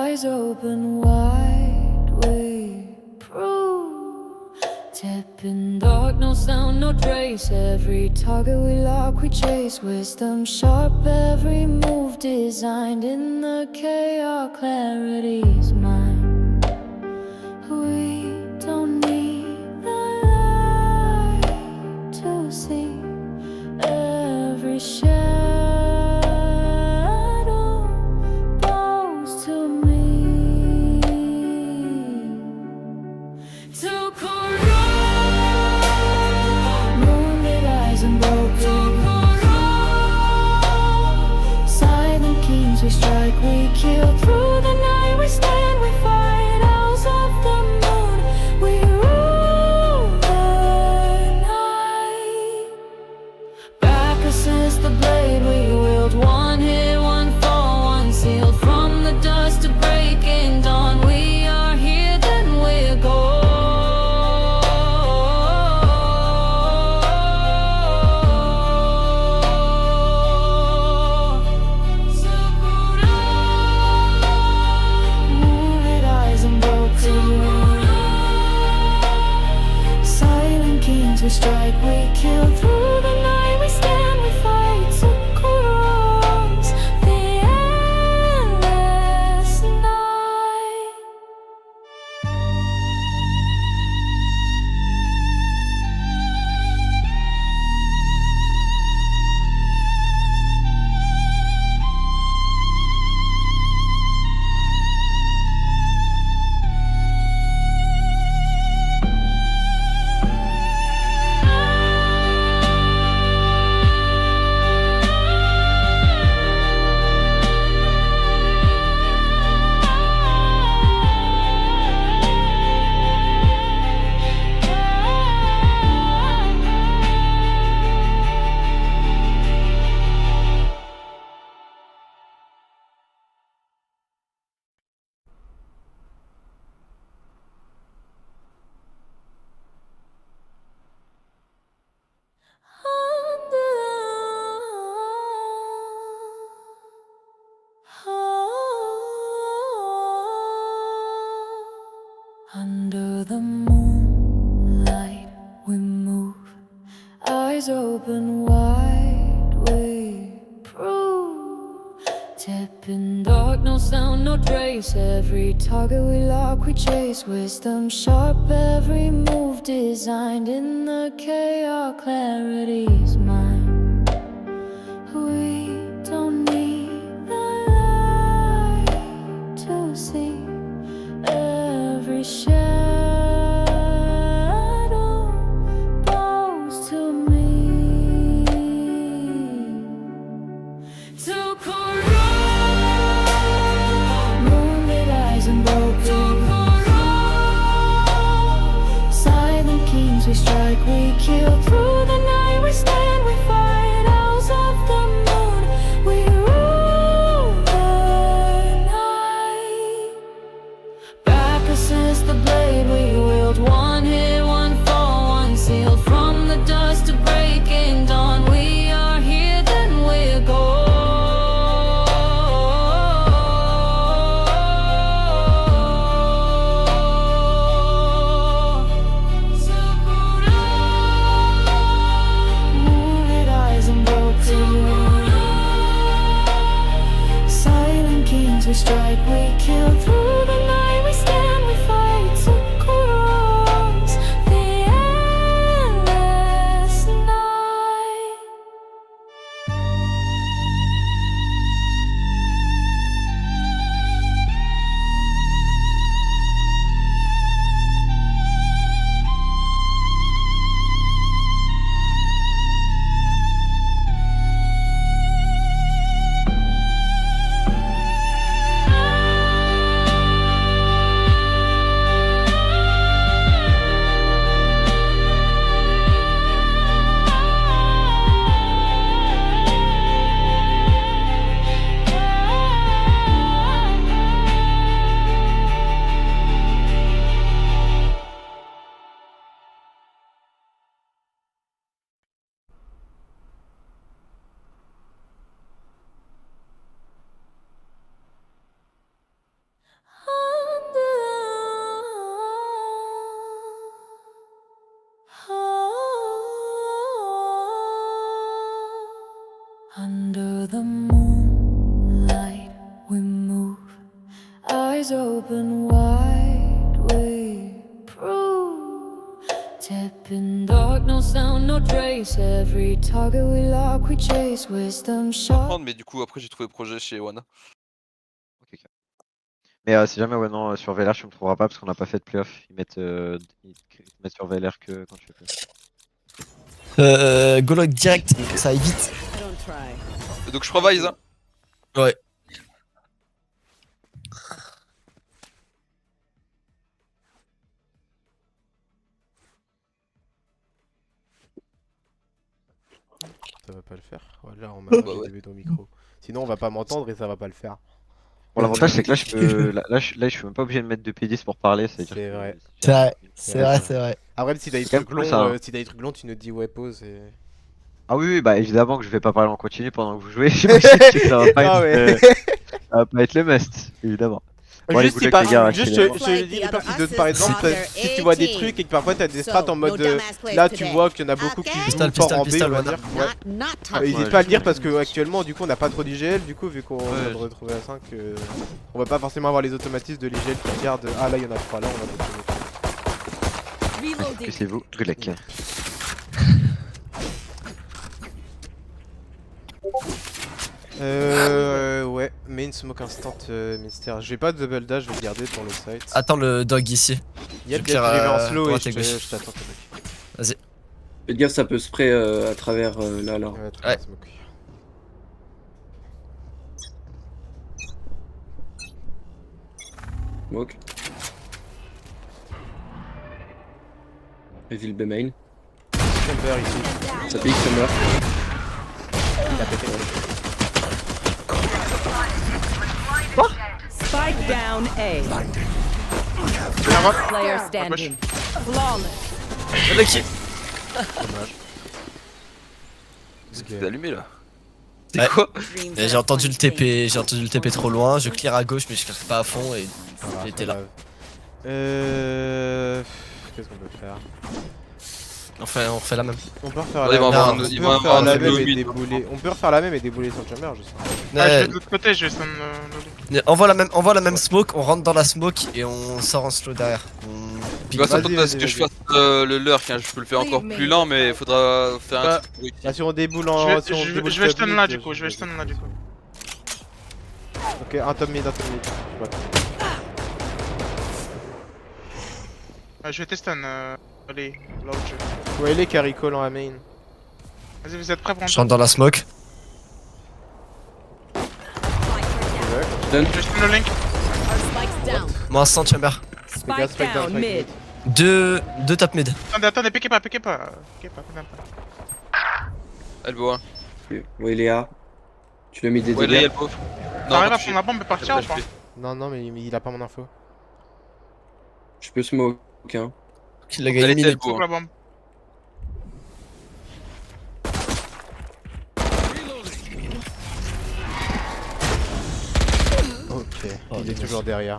Eyes open wide, we step in dark, no sound, no trace. Every target we lock, we chase. Wisdom sharp, every move designed in the chaos. Clarity's mine. We don't need the light to see every shadow bows to me. To corrupt moonlit eyes and broken. Silent kings we strike, we kill. Through the night we stand, we fight. Owls of the moon, we rule the night. Back assist the blade we wield. One hit, one fall, one sealed. From the dust to breaking dawn, we are here, then we're gone. Moonlit eyes and broken. Silent kings we strike, we kill. Through the night we stand, we fight. Sukuros, the endless night. Under the moonlight we move, eyes open wide, we step in dark, no sound, no trace. Every target we lock, we chase. Wisdom sharp, every move designed in the chaos. Clarity's mine. We don't need the light to see every shadow bows to me. To corrupt moonlit eyes and broken. Silent kings we strike, we kill. Through the night we stand, we fight. Owls of the moon, we rule the night. Back assist the blade we wield. One hit, one fall, one sealed. From the dust to breaking dawn, we are here, then we're gone. Moonlit eyes and broken. Silent kings we strike, we kill. Through the night we stand, we fight. Sukuros, the endless night. eyes open wide, we prove. Step in dark, no sound, no trace. Every target we lock, we chase. Wisdom sharp. Mais du coup, après, j'ai trouvé projet chez Wana. Ok. Mais si jamais, ouais, non, sur VLR, tu me trouveras pas parce qu'on n'a pas fait de playoff. Ils mettent sur VLR que quand tu fais playoff. Golok direct, ça aille vite. Donc je provise, hein. Ouais. Ça va pas le faire. Voilà, on m'a Bah j'ai ouais. des bêtes au micro. Sinon, on va pas m'entendre et ça va pas le faire. Bon, l'avantage, c'est que là, je peux, là, je suis même pas obligé de mettre de P10 pour parler. C'est vrai. C'est vrai, c'est vrai, c'est vrai. Après, si t'as des C'est quand trucs même cool, longs, ça, hein. si t'as des trucs longs, tu nous dis ouais, pause et. Ah oui, bah évidemment que je vais pas parler en continu pendant que vous jouez. J'imagine que ça va pas Non, être, mais- ça va pas être le must, évidemment. Bon, allez, Juste, good si luck, par... les gars, juste achetez-les. je te dis, par exemple, si tu vois des trucs et que parfois t'as des strats en mode là tu vois qu'il y en a beaucoup qui jouent Pistol, fort en B, pistol, on va Wana. dire. Ouais. N'hésite Ouais, pas à je le dire sais. parce que actuellement du coup on n'a pas trop d'IGL, du coup vu qu'on vient de Ouais. retrouver à 5, on va pas forcément avoir les automatismes de l'IGL qui regardent ah là il y en a 3 là on va retrouver. Que c'est vous, good luck. Ouais, main smoke instant mystère. J'ai pas de double dash, je vais le garder pour le site. Attends le dog ici. Yep, je vais yep, je vais en faire, slow et droite et gauche. je t'attends. Vas-y. Faites gaffe, ça peut spray à travers là, là. Ouais, Ouais. smoke. Smoke. Reveal B main. Chamber ici. Ça pique, ça meurt. Il a pété. Spike down A. Player standing. Flawless. Lucky. C'était allumé là. Ouais. C'est quoi? Et j'ai entendu le TP trop loin, je clear à gauche mais je clear pas à fond et il était là. Qu'est-ce qu'on peut faire? On refait la même. On peut refaire Ouais, ils vont la avoir même. un- On ils peut vont refaire avoir un la double même et mid. débouler. On peut refaire la même et débouler sur le chamber, je sais. Ah, je Ouais, vais de l'autre côté, je vais stun Lolo. envoie la même smoke, on rentre dans la smoke et on sort en slow derrière. Tu vois, ça Vas-y, peut parce vas-y, que je vas-y. fasse le lurk, hein. Je peux le faire encore plus lent, mais faudra faire un Bah, truc pour réussir. Bah si on déboule Je en. vais, Si on je, déboule je vais top stun mid, là du coup, je vais stun là du coup. Ok, un top mid, un top mid. Je vais te stun, allez, là où tu veux. Ouais, il est carry call en la main. Vas-y, vous êtes prêts pour Je rentre dans la smoke. Je vais stun le link. Spike down. Moi 100 chamber. Spike spike down, down spike mid. Deux top mid. Attendez, piquez pas, piquez pas. Piquez pas, piquez pas. Elbow 1. Ouais, il est A. Tu l'as mis des Ouais, là, dégâts. Elbow. T'arrives à je prendre la bombe et partir ou pas? Non, non, mais il a pas mon info. Je peux smoke, hein. Il l'a Elle gagné était minute. Elbow. Smoke la bombe. Ok, Oh, il est dommage. toujours derrière.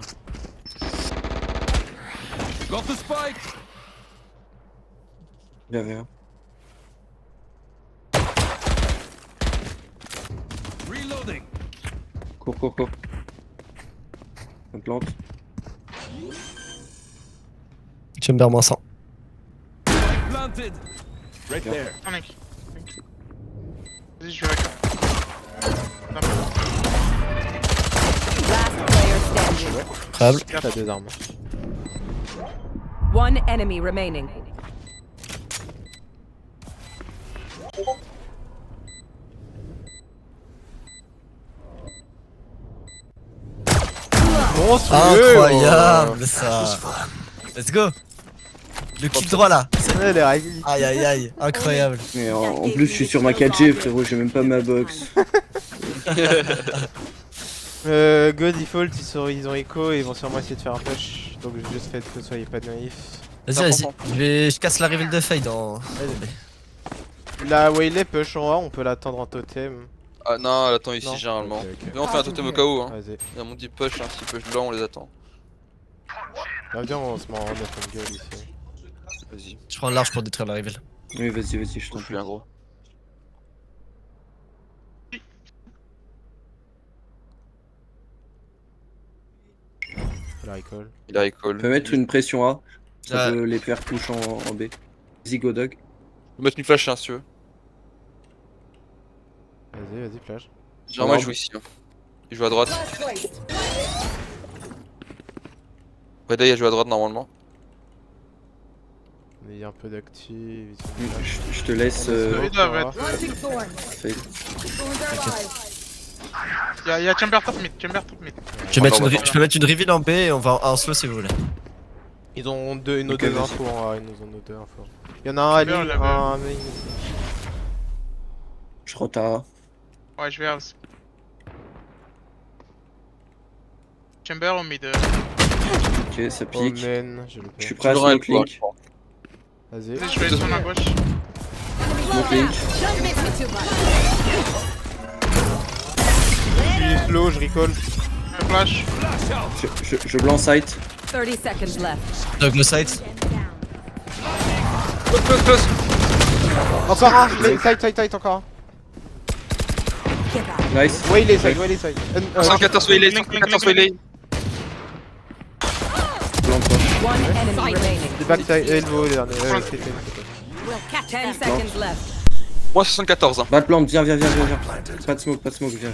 J'avais un. Cours. On plante. Chamber moins 100. Un link. Vas-y, je vais avec. Last player standing. Incroyable. T'as deux armes. One enemy remaining. Incroyable ça. Let's go. Le clic droit là. Ouais, les règles. Aïe aïe aïe. Incroyable. Mais en plus, je suis sur ma 4G, frérot, j'ai même pas ma box. Go default, ils ont écho et ils vont sûrement essayer de faire un push. Donc juste faites que soyez pas naïfs. Vas-y je casse la reveal de Fade en. La Waylay push en A, on peut l'attendre en totem. Ah non, elle attend ici Non. généralement. Ok, ok. Mais on fait un totem au cas où, hein. Vas-y. Il y a mon deep push, hein. S'il push là, on les attend. Bah, viens, on se met en open goal ici. Vas-y, Je prends large pour détruire la reveal. Oui, vas-y, je t'en je prie. suis un gros. Il recall. Il a On recall. peut mettre une pression A. Ça Ouais. peut les faire push en B. Easy go dog. Je peux mettre une flash hein, si tu veux. Vas-y, flash. Genre moi il joue ici. Hein. Il joue à droite. Reda il a joué à droite normalement. On est un peu d'active. Je te laisse. Il doit être. Fade. Y'a Chamber top mid, Chamber top mid. Je peux mettre une reveal en B et on va en slow si vous voulez. Ils ont nos deux Ok, vas-y. infos en A, ils nous ont nos deux infos. Il y en a un à Chamber, ligne, on l'avait. un main. Je rentre à A. Ouais, je vais house. Chamber au mid. Ok, ça Oh pique. man, j'ai le Je suis peur. prêt à Toujours un smoke link. Vas-y. Je vais sur ma gauche. Smoke link. Je suis slow, je recall. Un flash. Je blanc sight. 30 seconds left. Dog le site. Close. Encore un, side, encore un. Nice. Waylay side. 114 Waylay, Link, 114 link, Waylay. Blanc quoi. One enemy remaining. Des backside, elbow les derniers. Front. C'est fait. 10 seconds left. Moi 74 hein. Bat plant, viens. Pas de smoke, viens.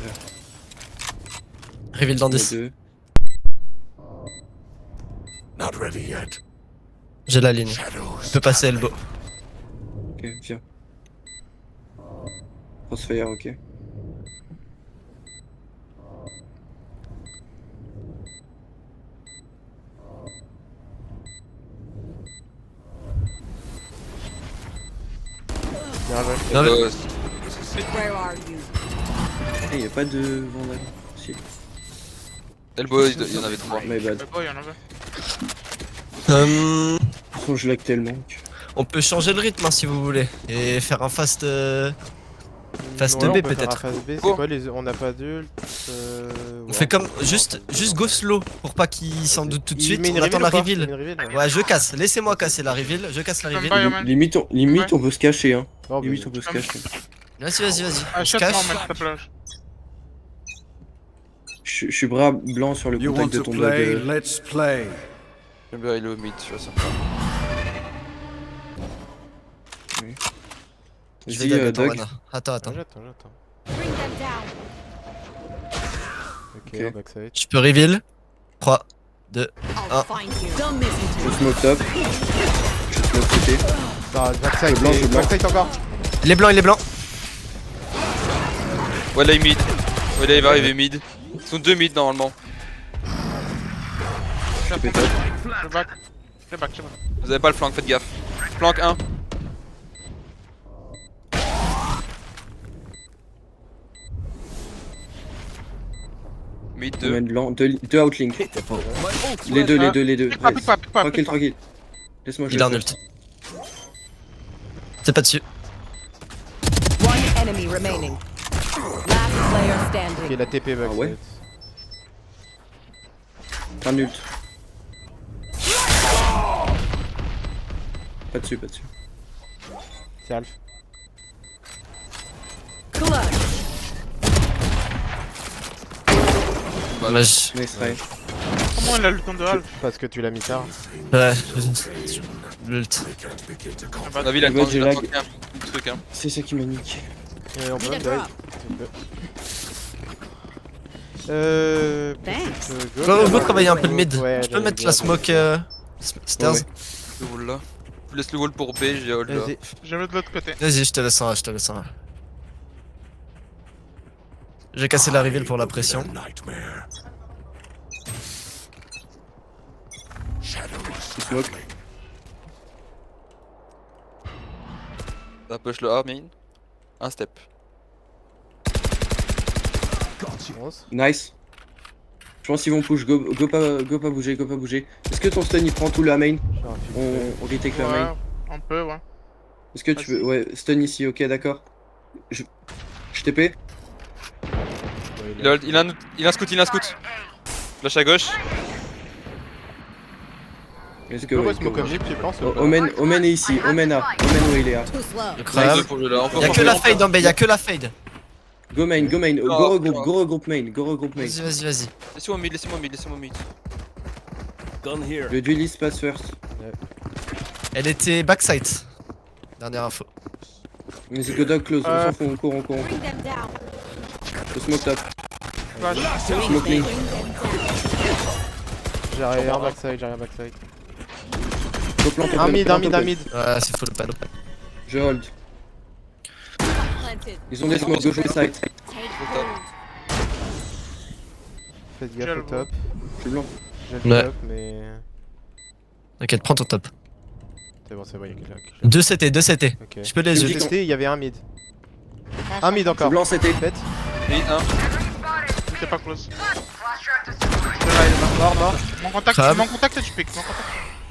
Reveal dans Les 10. deux. J'ai la ligne. Je peux passer elbow. Ok, viens. Crossfire, ok. Bien joué. Non, mais- Where are you? Eh, y'a pas de vandal. Si, Elbow il y en avait 3. my bad. Le boy, y'en avait. Euh, De toute façon, je lag tellement. on peut changer le rythme hein, si vous voulez. Et faire un fast. Fast Ouais, B on peut faire un peut-être. Fast B, c'est Oh. quoi les. On n'a pas d'ult. On fait comme. Juste go slow pour pas qu'il s'en doute tout de suite. met une On attend la reveal ou reveal. pas? Une reveal, Ouais, je casse. Laissez-moi casser la reveal. Je casse la Même reveal. pas, Yoman. Limite, on peut se cacher, hein. Oh, mais- Limite, on peut se cacher. Vas-y. On se Achète-moi, cache. man, s'il te plaît. Je suis bras blanc sur le contact de ton dog. Let's play. J'aime bien il est au mid, tu vois ça. Je vais Vas-y, dog, dog. Wana. Attends. J'attends. Ok, Ok. backside. Je peux reveal. 3, 2. Don't miss Je it. smoke top. Je smoke CT. Ah, backside, blanc, je blanc. backside encore. Il est blanc. Waylay mid. Waylay va arriver mid. Ils sont 2 mid normalement. Je fais top. back. Je back. Vous avez pas le flank, faites gaffe. Flank 1. Mid 2. Domaine blanc. Deux outlink. Les deux. Pique pas, pique pas, pique pas. Tranquille. Laisse-moi Il a un jouer. ult. C'est pas dessus. One enemy remaining. Last player Ok, standing. la TP backside. ouais. Un ult. Pas dessus. C'est Alf. Clutch. Dommage. Nice try. Comment il a le temps de half? Parce que tu l'as mis tard. Ouais. L'ult. La ville, Ouais, j'ai il a lag. tanké un truc hein. C'est ça qui m'a niqué. Et on peut Need a die. drop. Go travailler un peu le mid. Ouais, Je peux le- mettre le- la smoke stairs. Ouais. Le wall là. Je laisse le wall pour B, j'ai hold là. Vas-y. Je vais de l'autre côté. Vas-y, je te laisse un. J'ai cassé la reveal pour la pression. Smoke. Ça push le A main. Un step. Nice. Je pense qu'ils vont push. Go pas bouger. Est-ce que ton stun il prend tout la main? On retake la main. Ouais, on peut, ouais. Est-ce que tu veux. Ouais, stun ici, ok, d'accord. Je TP. Il a un scout. Flash à gauche. Est-ce Tu peux smoke comme tu penses ou pas? Omen est ici. Omen A. Omen où il est A. Too slow. Le Nice crave. pour le là. Y'a que la fade en B, y'a que la fade. Go main. Go regroupe main. Vas-y. Laissez-moi mid. Le duelist passe first. Elle était backside. Dernière info. Vas-y, go dog close, on s'en fout, on court, on court. Bring them down. Le smoke top. Flash. Smoke link. J'ai rien backside, j'ai rien backside. Go plant, Un mid, un mid, un mid. Ouais, c'est full panneau. Je hold. Planted. Ils ont des smokes gauche et side. Take hold. Faites gaffe J'ai au le top. Je suis blanc. J'ai le Ouais. top, mais. T'inquiète, prends ton top. C'est bon, c'est bon, y'a quelqu'un. 2 CT, 2 CT. Ok. Je peux les Je yeux. dis- Il y avait un mid. Un mid Je suis encore. blanc, c'était. Faites. Et un. J'étais pas close. De là, il est Mort, mort. Mon contact, Crab. mon contact et tu piques. Mon contact.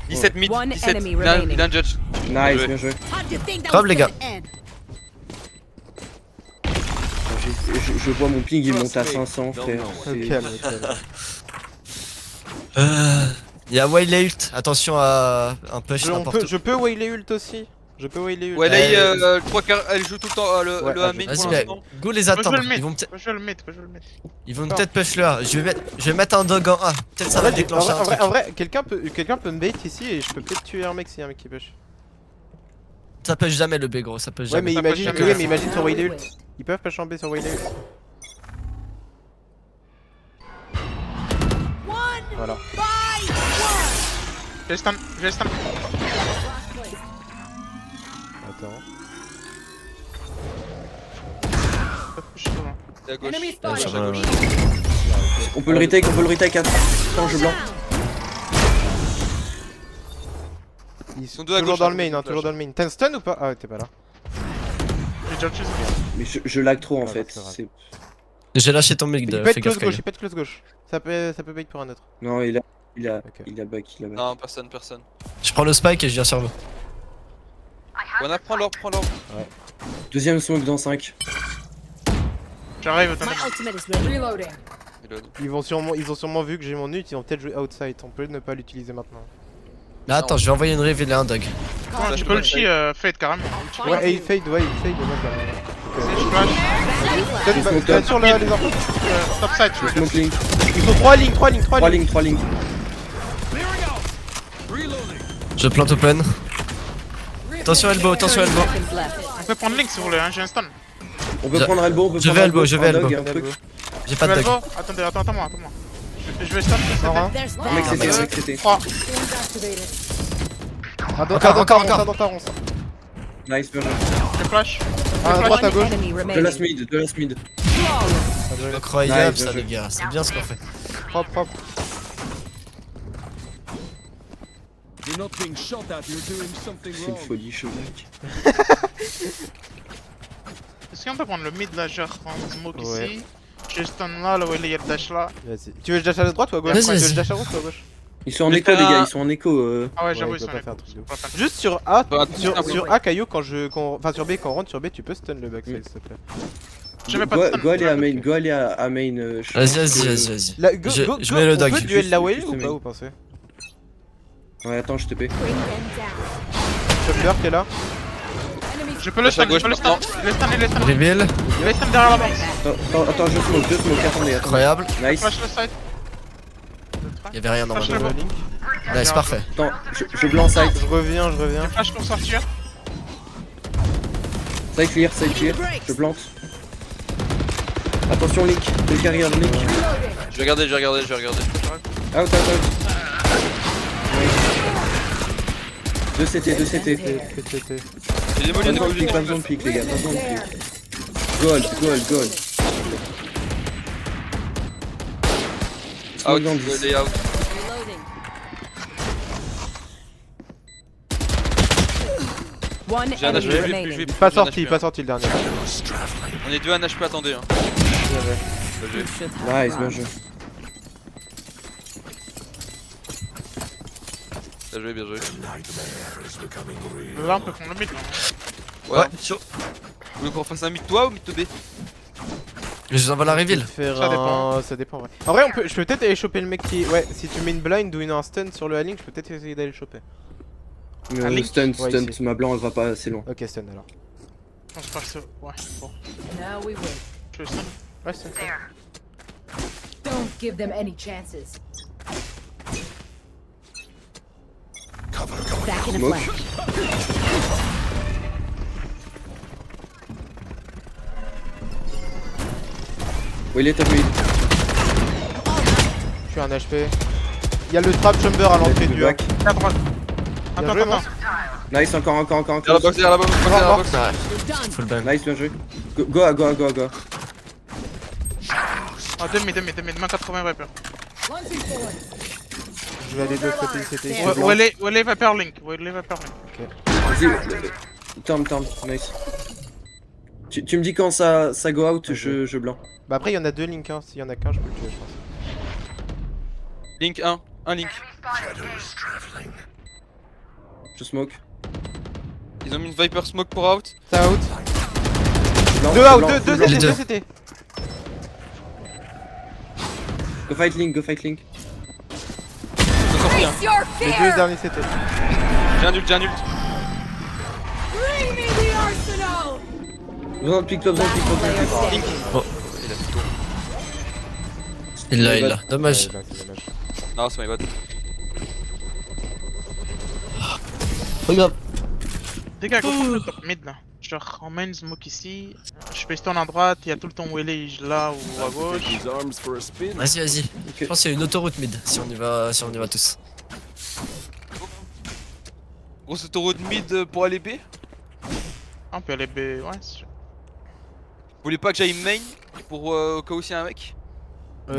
17 mid, One 17. enemy Il a remaining. un judge. Nice, bien joué. How do you think that Grave, was les gars. gonna end? Je vois mon ping, il monte à 500, frère. C'est- Calme, Y'a Wiley ult. Attention à un push n'importe où. Je peux wayler ult aussi. Je peux wayler ult. Ouais, là, Euh, le 3 quarts, elle joue tout le temps le Ouais, A main pour Vas-y, mais l'instant. go les Faut jouer attendre. le mid. Ils vont peut-être Faut jouer le mid. Faut jouer le mid. peut-être push le A. Je vais mettre un dog en A. Peut-être ça va déclencher un truc. En vrai, quelqu'un peut me bait ici et je peux peut-être tuer un mec s'il y a un mec qui push. Ça push jamais le B gros, ça push Ouais, mais jamais. imagine, jamais. sur wayler ult. Ils peuvent push en B sur wayler ult. Voilà. J'ai stun. J'ai stun. Attends. Je suis devant. C'est à gauche. Enemy Ouais, spotted. ça va, ouais. On peut le retake, à Change blanc. Ils sont sont deux à toujours gauche, dans hein, le main, hein, flash. toujours dans le main. T'as un stun ou pas? Ah ouais, t'es pas là. J'ai déjà tué. Mais je lag trop en Ah, fait. c'est grave. C'est- J'ai lâché ton mid, Il peut fais être gaffe close gauche, Kyle. il peut être close gauche. Ça peut bait pour un autre. Non, il a Ok. back, il a back. Non, personne. Je prends le spike et je viens sur vous. On prends l'or. Deuxième smoke dans 5. J'arrive, t'en My as. ultimate is ready. Reloading. Reload. Ils ont sûrement vu que j'ai mon ult, ils vont peut-être jouer outside. On peut ne pas l'utiliser maintenant. Mais attends, je vais envoyer une reveal et un dog. Ouais, tu peux ulti fade carrément. Ouais, et il fade, ouais, il fade, le mec là. Je flash. Peut-être sur les infos. Top side, tu veux dire. Smoke link. Ils sont 3 lignes, 3 lignes, 3 3 lignes. lignes, 3 lignes. Je plante open. Attention elbow, 30 seconds left. On peut prendre Link si vous voulez, hein, j'ai un stun. On peut Je- prendre elbow, on peut je prendre vais elbow, je vais un dog, elbow. un truc. J'ai pas de Tu veux dog. elbow Attendez, attends-moi. Je vais stun plus Mort, hein. There's Un mec that. c'était, un mec c'était. 3. Encore. Nice, bien joué. Je flash. À droite, à One gauche. enemy De la remaining. smid, de la smid. Incroyable Nice, ça bien les gars, c'est bien ce qu'on fait. Propre. C'est une folie, je mec. Est-ce qu'on peut prendre le mid là, genre en smoke Ouais. ici? J'ai stun là, là où il y a le dash là. Vas-y. Tu veux que je dash à droite ou à gauche? Vas-y, Tu veux que vas-y. je dash à droite ou à gauche? Ils sont en Mais écho, les t'as- gars, ils sont en écho. Ah ouais, Ouais, j'avoue, il ils sont doit pas en faire écho. un truc de ouf. Pas fan. Juste sur A, Bah, attention, sur A, Caillou, enfin sur B, quand on rentre sur B, tu peux stun le backside s'il te plaît. J'avais pas de stun. Go aller à main, Ok. go aller à main. je Vas-y, pense que- vas-y. Là, Je mets le dog. On peut duel la whale Juste ou le pas, main. vous pensez? Ouais, attends, je te paie. Bring them down. Chopper qui est là. Enemy Je peux le stun, à gauche, je peux le stun. Les stun. Reveal, Les stun derrière la box. Attends, je smoke, attendez. incroyable. Nice. Flash le side. Y'avait rien Flash normalement. le Link. Nice, parfait. Attends, je blanc side. Je reviens. Flash pour sortir. Side clear. Je plante. Attention, Link. Le carrière, Link. Je vais regarder. Out. 2 CT. PTT. J'ai démoli Pas une besoin de pique, pas besoin de pique, les gars. Pas besoin de pique. Gold. Out, Dans 10. il est out. reloading. One J'ai un enemy HP, remaining. Pas sorti le dernier. On est deux à un HP, attendez. Hein. Nice, bien joué. Bien joué. Là, on peut prendre le mid. Là. Ouais, chaud. Vous voulez qu'on fasse un mid toi ou mid to B? Je vous envoie la reveal. Ça dépend, ouais. En vrai, je peux peut-être aller choper le mec qui. Ouais, si tu mets une blind ou un stun sur le A-Link, je peux peut-être essayer d'aller le choper. Link. Stun. Ouais, ici. Ma blanc, elle va pas assez loin. Ok, stun alors. Je pense pas que c'est. Ouais, bon. Now we win. Je le stun. Ouais, stun. Don't give them any chances. In a Smoke. flash. Où il est top mid? Je suis un HP. Il y a le trap chamber à l'entrée du hack. back. À droite. Bien Attends, joué, attends. Nice, encore. Derrière la box, derrière la box, derrière la box. Full ban. Nice, bien joué. Go. Ah, 2 mid, main 80 Viper. Je vais aller de l'autre côté du CT. Où elle est Viper Link? Où elle est Viper Link? Vas-y, turn, nice. Tu me dis quand ça go out, je blanc. Bah après il y en a 2 Link, hein. S'il y en a qu'un je peux le tuer je pense. Link 1 Link. Je smoke. Ils ont mis une Viper smoke pour out. Ça out. Blanc, 2 out, blanc, 2 blanc. Les CT, deux. 2 CT. Go fight Link. Ils ont sorti un. Face your Les 2 fear! derniers CT. J'ai un ult. Bring me the arsenal! Besoin de pick top, Last player standing. Il a tout. Il l'a. Dommage. Ouais, c'est dommage. Non, c'est my bad. Regarde. Les gars, go le top mid là. Genre en main smoke ici. Je peux stun à droite, il y a tout le temps où elle est là ou à gauche. Vas-y. Ok. Je pense qu'il y a une autoroute mid si on y va tous. Grosse autoroute mid pour aller B. Ah, on peut aller B. Ouais, c'est Vous voulez pas que j'aille main pour au cas où s'il y a un mec? On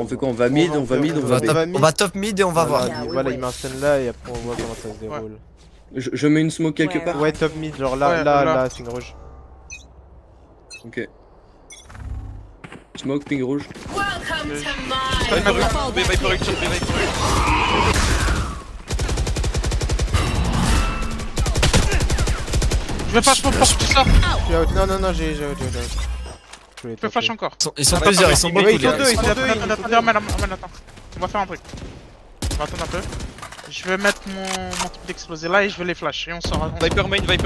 fait quoi? On va mid, on va On va, B. on va top mid et on va voir. Voilà, il met un stun là et après on voit comment ça se déroule. Je mets une smoke quelque part. Ouais, top mid, genre là, Ouais, là, là. là, signe rouge. Ok. Smoke, ping rouge. Welcome to Viper my ult, B, Viper ult, sur B, Viper ult. Je vais flash pour que tu sors. Je suis out. Non, j'ai out. Je Je peux flash encore. Ils sont plusieurs, ils sont beaucoup ils sont là. deux, ils sont deux. Attends. On va faire un truc. On va attendre un peu. Je vais mettre mon truc d'exploser là et je vais les flash. Et on sort. Viper main, il a ult.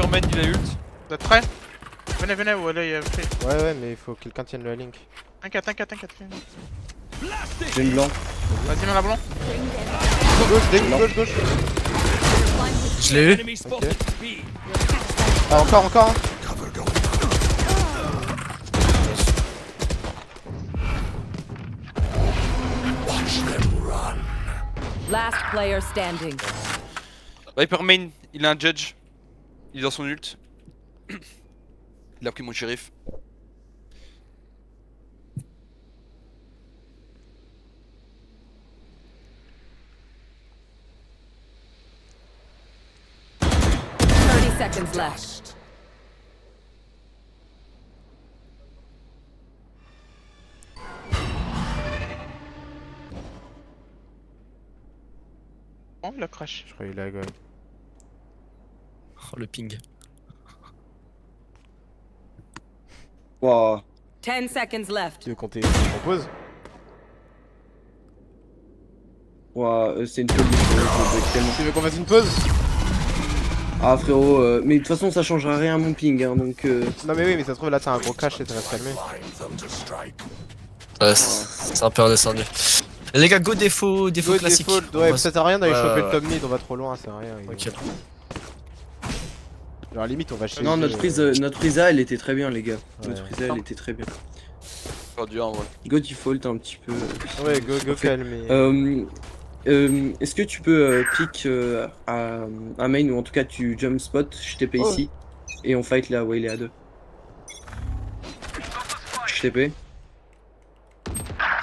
Vous êtes prêts? Venez, où elle est free. Ouais, mais il faut que quelqu'un tienne le link. T'inquiète. J'ai une blanc. Vas-y, mets la blanc. Gauche. Je l'ai eu. Ok. Ah, encore. Last player standing. Viper main, il a un judge. Il est dans son ult. Il a pris mon shérif. Seconds left. Bon, il a crash. Je crois qu'il a goal. Oh, le ping. Wow. 10 seconds left. Tu veux compter en pause? Wow, c'est une folie. je bug tellement. Tu veux qu'on fasse une pause? Ah frérot, mais de toute façon ça changera rien à mon ping, hein, donc Non mais oui, mais ça se trouve là t'as un gros crash et ça va se calmer. Ouais, c'est un peu redescendu. Les gars, go défaut classique. Ouais, ça sert à rien d'aller Ouais, choper ouais. le top mid, on va trop loin, ça sert à rien. Ok. Genre limite on va chez non, notre prise A elle était très bien les gars. Ouais. Notre prise A elle était très bien. Pas dur en vrai. Go default un petit peu. Ouais, go Parfait. calmer. Est-ce que tu peux pick à main ou en tout cas tu jump spot, je TP ici et on fight là, ouais il est à 2. Je TP.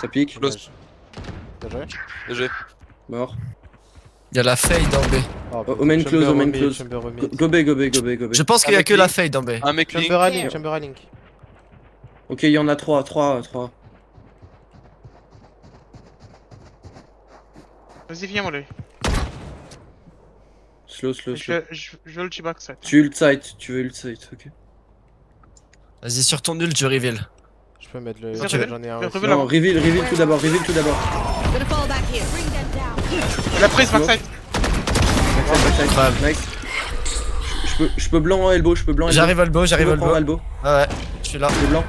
Ça pique, Close. T'as joué? GG. mort. Il y a la fade en B. Au main close, au main close. Go B. Je pense qu'il y a que la fade en B. Un mec link. Chamber à link. Ok, il y en a 3. Vas-y, viens, mollet. Slow. Je veux le T-back side. Tu veux ult site, ok. Vas-y, sur ton ult, je reveal. Je peux mettre le. Ok. J'en ai un. Je aussi. peux Non, l'avoir. reveal tout d'abord. Gonna fall back here. Bring them down. Elle a prise backside. Nice. Je peux blanc elbow, J'arrive à le beau, j'arrive à le beau. elbow. Ouais, je suis là. Je blanc.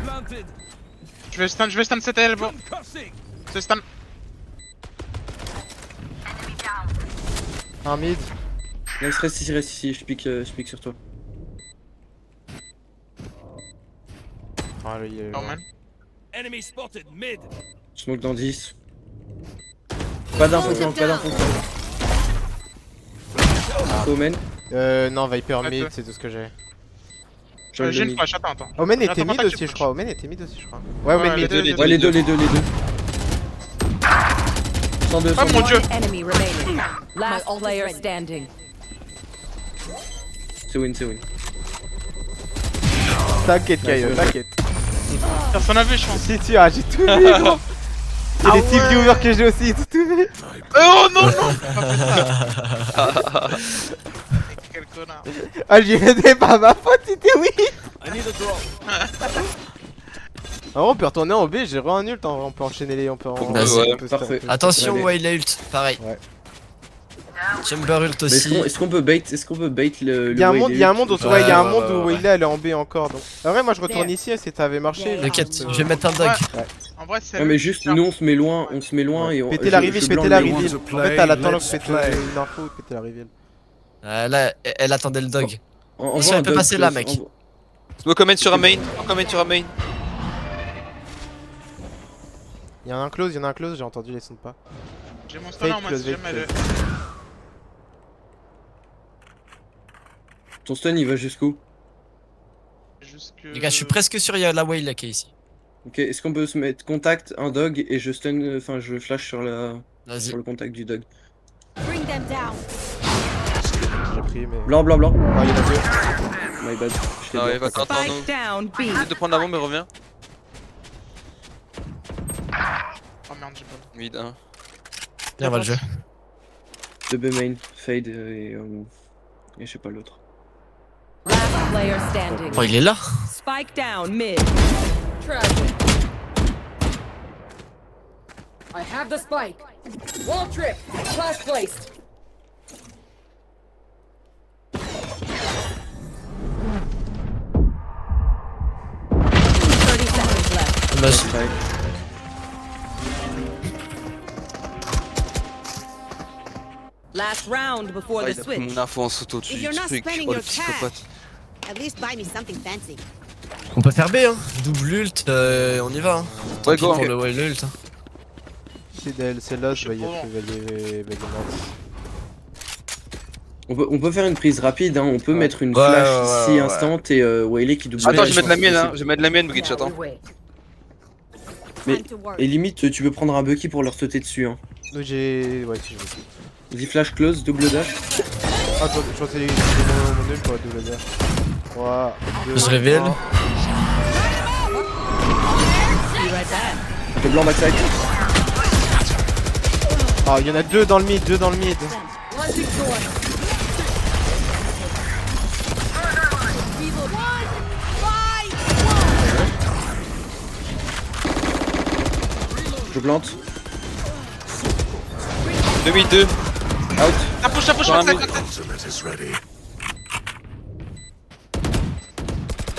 Je vais stun CT elbow. C'est stun. Un mid. Nice, reste ici, je pique sur toi. Ah, là, il est Oh loin. man. Smoke dans 10. Pas d'info flank, pas d'info flank. Omen. Non, Viper Ouais, mid, toi. c'est tout ce que j'ai. J'ai une flash, attends. Omen était Attends, mid attends, aussi, tu je crois. Omen était mid aussi, je crois. Ouais, Ouais, Omen les mid. deux, Ouais, les deux. 102, Oh mon 102. dieu. Enemy remaining. Last player standing. C'est win. T'inquiète, Ouais, Kaio, c'est t'inquiète. Personne n'a vu, je pense. Si, si, ah, j'ai tout vu, gros. Et les team viewers que j'ai aussi, tout vu. Oh non, non. Quel connard. Ah, j'y étais pas ma faute, c'était oui. Alors, on peut retourner en B, j'ai un ult, on peut enchaîner les. On peut en. Vas-y. on peut se Parfait. faire- Attention, Allez. ouais, il a ult, pareil. Ouais. Chamber ult Mais aussi. est-ce qu'on peut bait le. Il y a un monde, il y a un monde où Ouais, il y a un ouais, monde ouais, où ouais. il est, elle est en B encore. Donc. En vrai, moi je retourne ici, si ça avait marché. T'inquiète, je vais mettre un dog. En vrai, c'est. Ouais, mais juste, nous on se met loin et on. Pétez la reveal, je pétez blanc la le reveal. loin. En fait, elle attend que péter une info ou péter la reveal. Là, elle attendait le dog. On Si, voit elle un peut dog passer là, close, mec. Smoke Omen sur un main. Smoke Omen sur un main. Il y en a un close, j'ai entendu les sons de pas. J'ai mon stunner en main close, si jamais fake le. Ton stun il va jusqu'où? Jusque. Les gars, je suis presque sûr, il y a la whale là qui est ici. Ok, est-ce qu'on peut se mettre contact, un dog et je stun, enfin je flash sur Vas-y. le contact du dog. Bring them down. J'ai pris, mais. Blanc. Ah, il y en a deux. My bad. Je t'ai Ah ouais, blanc. va attends, Spike down B. Essaye de prendre la bombe et reviens. Oh merde, j'ai pas. Mid 1. Viens, on va le jeu. 2B main, fade et je sais pas l'autre. Last player standing. Oh, il est là. Spike down mid. I have the spike. Wall trip. Flash placed. Seconds left. Dommage. Ouais. Last round before Ah, the il a pris switch. mon info en sauto dessus If du you're not truc. spending Oh le your cash. psychopathe. At least buy me something fancy. On peut faire B, hein. Double ult, on y va. Hein. Tant Ouais, pis go. pour le whale ult. Hein. C'est Lost, Je bah, sais il y a pas. plus On peut faire une prise rapide, hein. On peut Ouais. mettre une Ouais, flash ouais, ici ouais. instant et Wiley qui double. Attends, dash, je vais mettre la si mienne, hein. possible. Je vais mettre la mienne, Breach, Now attends. we wait. Mais- Time to work. Et limite, tu peux prendre un Bucky pour leur sauter dessus, hein. Nous j'ai. Ouais, si je veux. Vas-y, flash close, double dash. Ah, je pensais les mon ult pour la double dash. 3, 2. Je révèle. Be right back. Le blanc backside. Ah, il y en a deux dans le mid, Launching sword. Je plante. 2 mid 2. Out. Ça push, Sur un backside, mid. backside.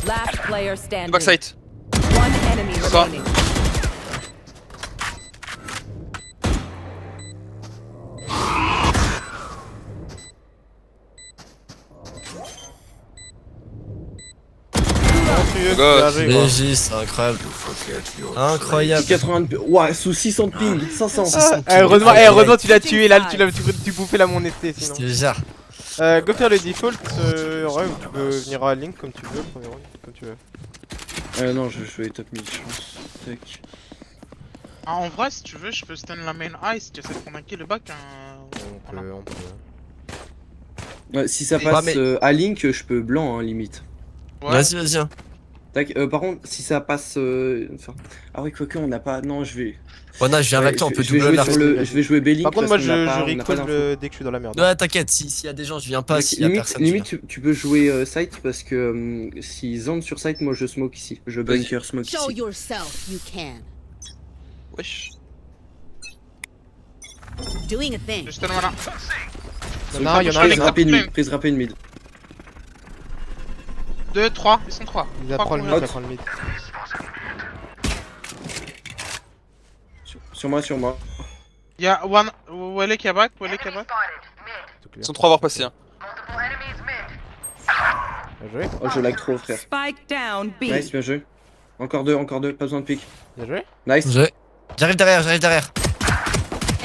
Last player standing. Backside. One enemy Ça. remaining. Gosse. BG, c'est incroyable. Incroyable. 82. Ouah, sous 600 de ping. 500. Heureusement tu l'as tué là, tu bouffais la monnaie sinon. C'était déjà. Go faire le default, ouais, ou tu peux venir à Link comme tu veux, premier round, comme tu veux. Non, je vais top mid, je pense. Tac. Ah, en vrai, si tu veux, je peux stun la main high si tu essaies de prendre un kill le back. On peut. Ouais, si ça Ouais, passe mais- à Link, je peux blanc, hein, limite. Ouais. Vas-y. Hein. Tac, par contre, si ça passe. Enfin... Ah oui, quoique, on n'a pas. Non, je vais. Wana, je viens avec Ouais, toi, on peut je vais double jouer l'arc. sur le... Je vais jouer B-Link. Par contre, moi parce qu'on n'a pas- je on n'a pas recall d'infos. dès que je suis dans la merde. Ouais, t'inquiète, s'il y a des gens, je viens pas. S'il y a limite, personne. je viens. tu peux jouer site parce que s'ils zandent sur site, moi je smoke ici. Je Vas-y. bunker smoke Show ici. yourself you can. Wesh. Doing a thing. Je stun voilà. Il y en a un, Prise rapide mid. 2, 3, ils sont 3. Il apprend le mid, il apprend le mid. Sur moi. Y'a one. Welle qui a back, Tout Ils clair. sont 3 à avoir passé. Hein. Bien joué. Oh, je lag trop, frère. Spike down B. Nice, bien joué. Encore deux, pas besoin de pick. Bien joué. Nice. J'arrive derrière.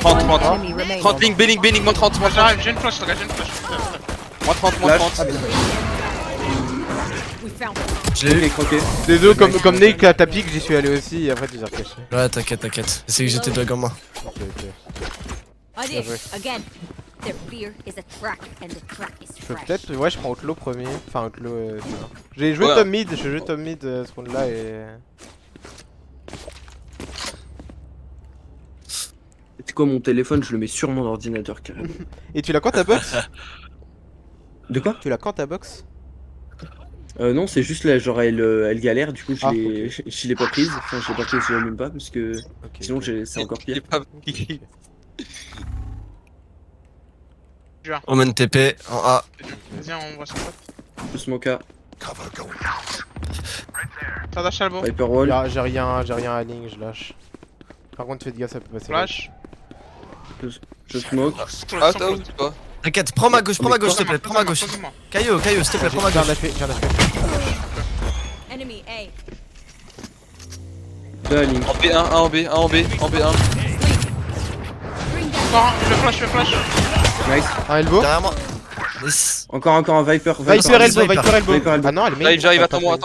30, One 30. enemy remaining. 30 Bing, Bing, moins 30, moins 30. J'arrive, j'ai une flash, les gars, j'ai une flash. Moins 30, moins Flash. 30. We found it. Je l'ai eu. Ok, croqué. Désolé, comme Nick à ta pique, j'y suis allé aussi et après tu t'es recaché. Ouais, t'inquiète. C'est que j'étais dog en main. Ok, ok. Allez, joué. again. Their fear is a track, and the track is Je peux fresh. peut-être. Ouais, je prends Outlaw premier. Enfin, Outlaw. J'ai joué Ouais. top mid, je joue top mid ce round là et. C'est quoi mon téléphone? Je le mets sur mon ordinateur carrément. Et tu l'as quand ta box? De quoi? Tu l'as quand ta box? Non, c'est juste là, genre elle galère, du coup Ah, je l'ai pas prise. Enfin, je l'ai pas prise, je l'allume pas parce que Ok. sinon c'est encore Il est pire. pas. On mène TP en A. Vas-y, on voit ça. Je smoke A, Ça dash elbow. Viper Wall. J'ai rien à ligne, je lâche. Par contre, fais gaffe, ça peut passer. Flash. Je smoke. Ah, t'as ou pas? T'inquiète, prends ma gauche, s'il te plaît, prends ma gauche. Posez-moi. Caillou, s'il te plaît, prends ma J'ai un gauche. HP, j'ai un HP. Enemy A. Deux à ligne. En B1, 1 en B, 1 en B, en B1. Encore un, je flash. Nice. Un elbow. Derrière moi. Nice. Encore un Viper. Viper elbow, Viper. Viper elbow. Viper elbow. Ah non, elle est main. J'arrive, attends-moi.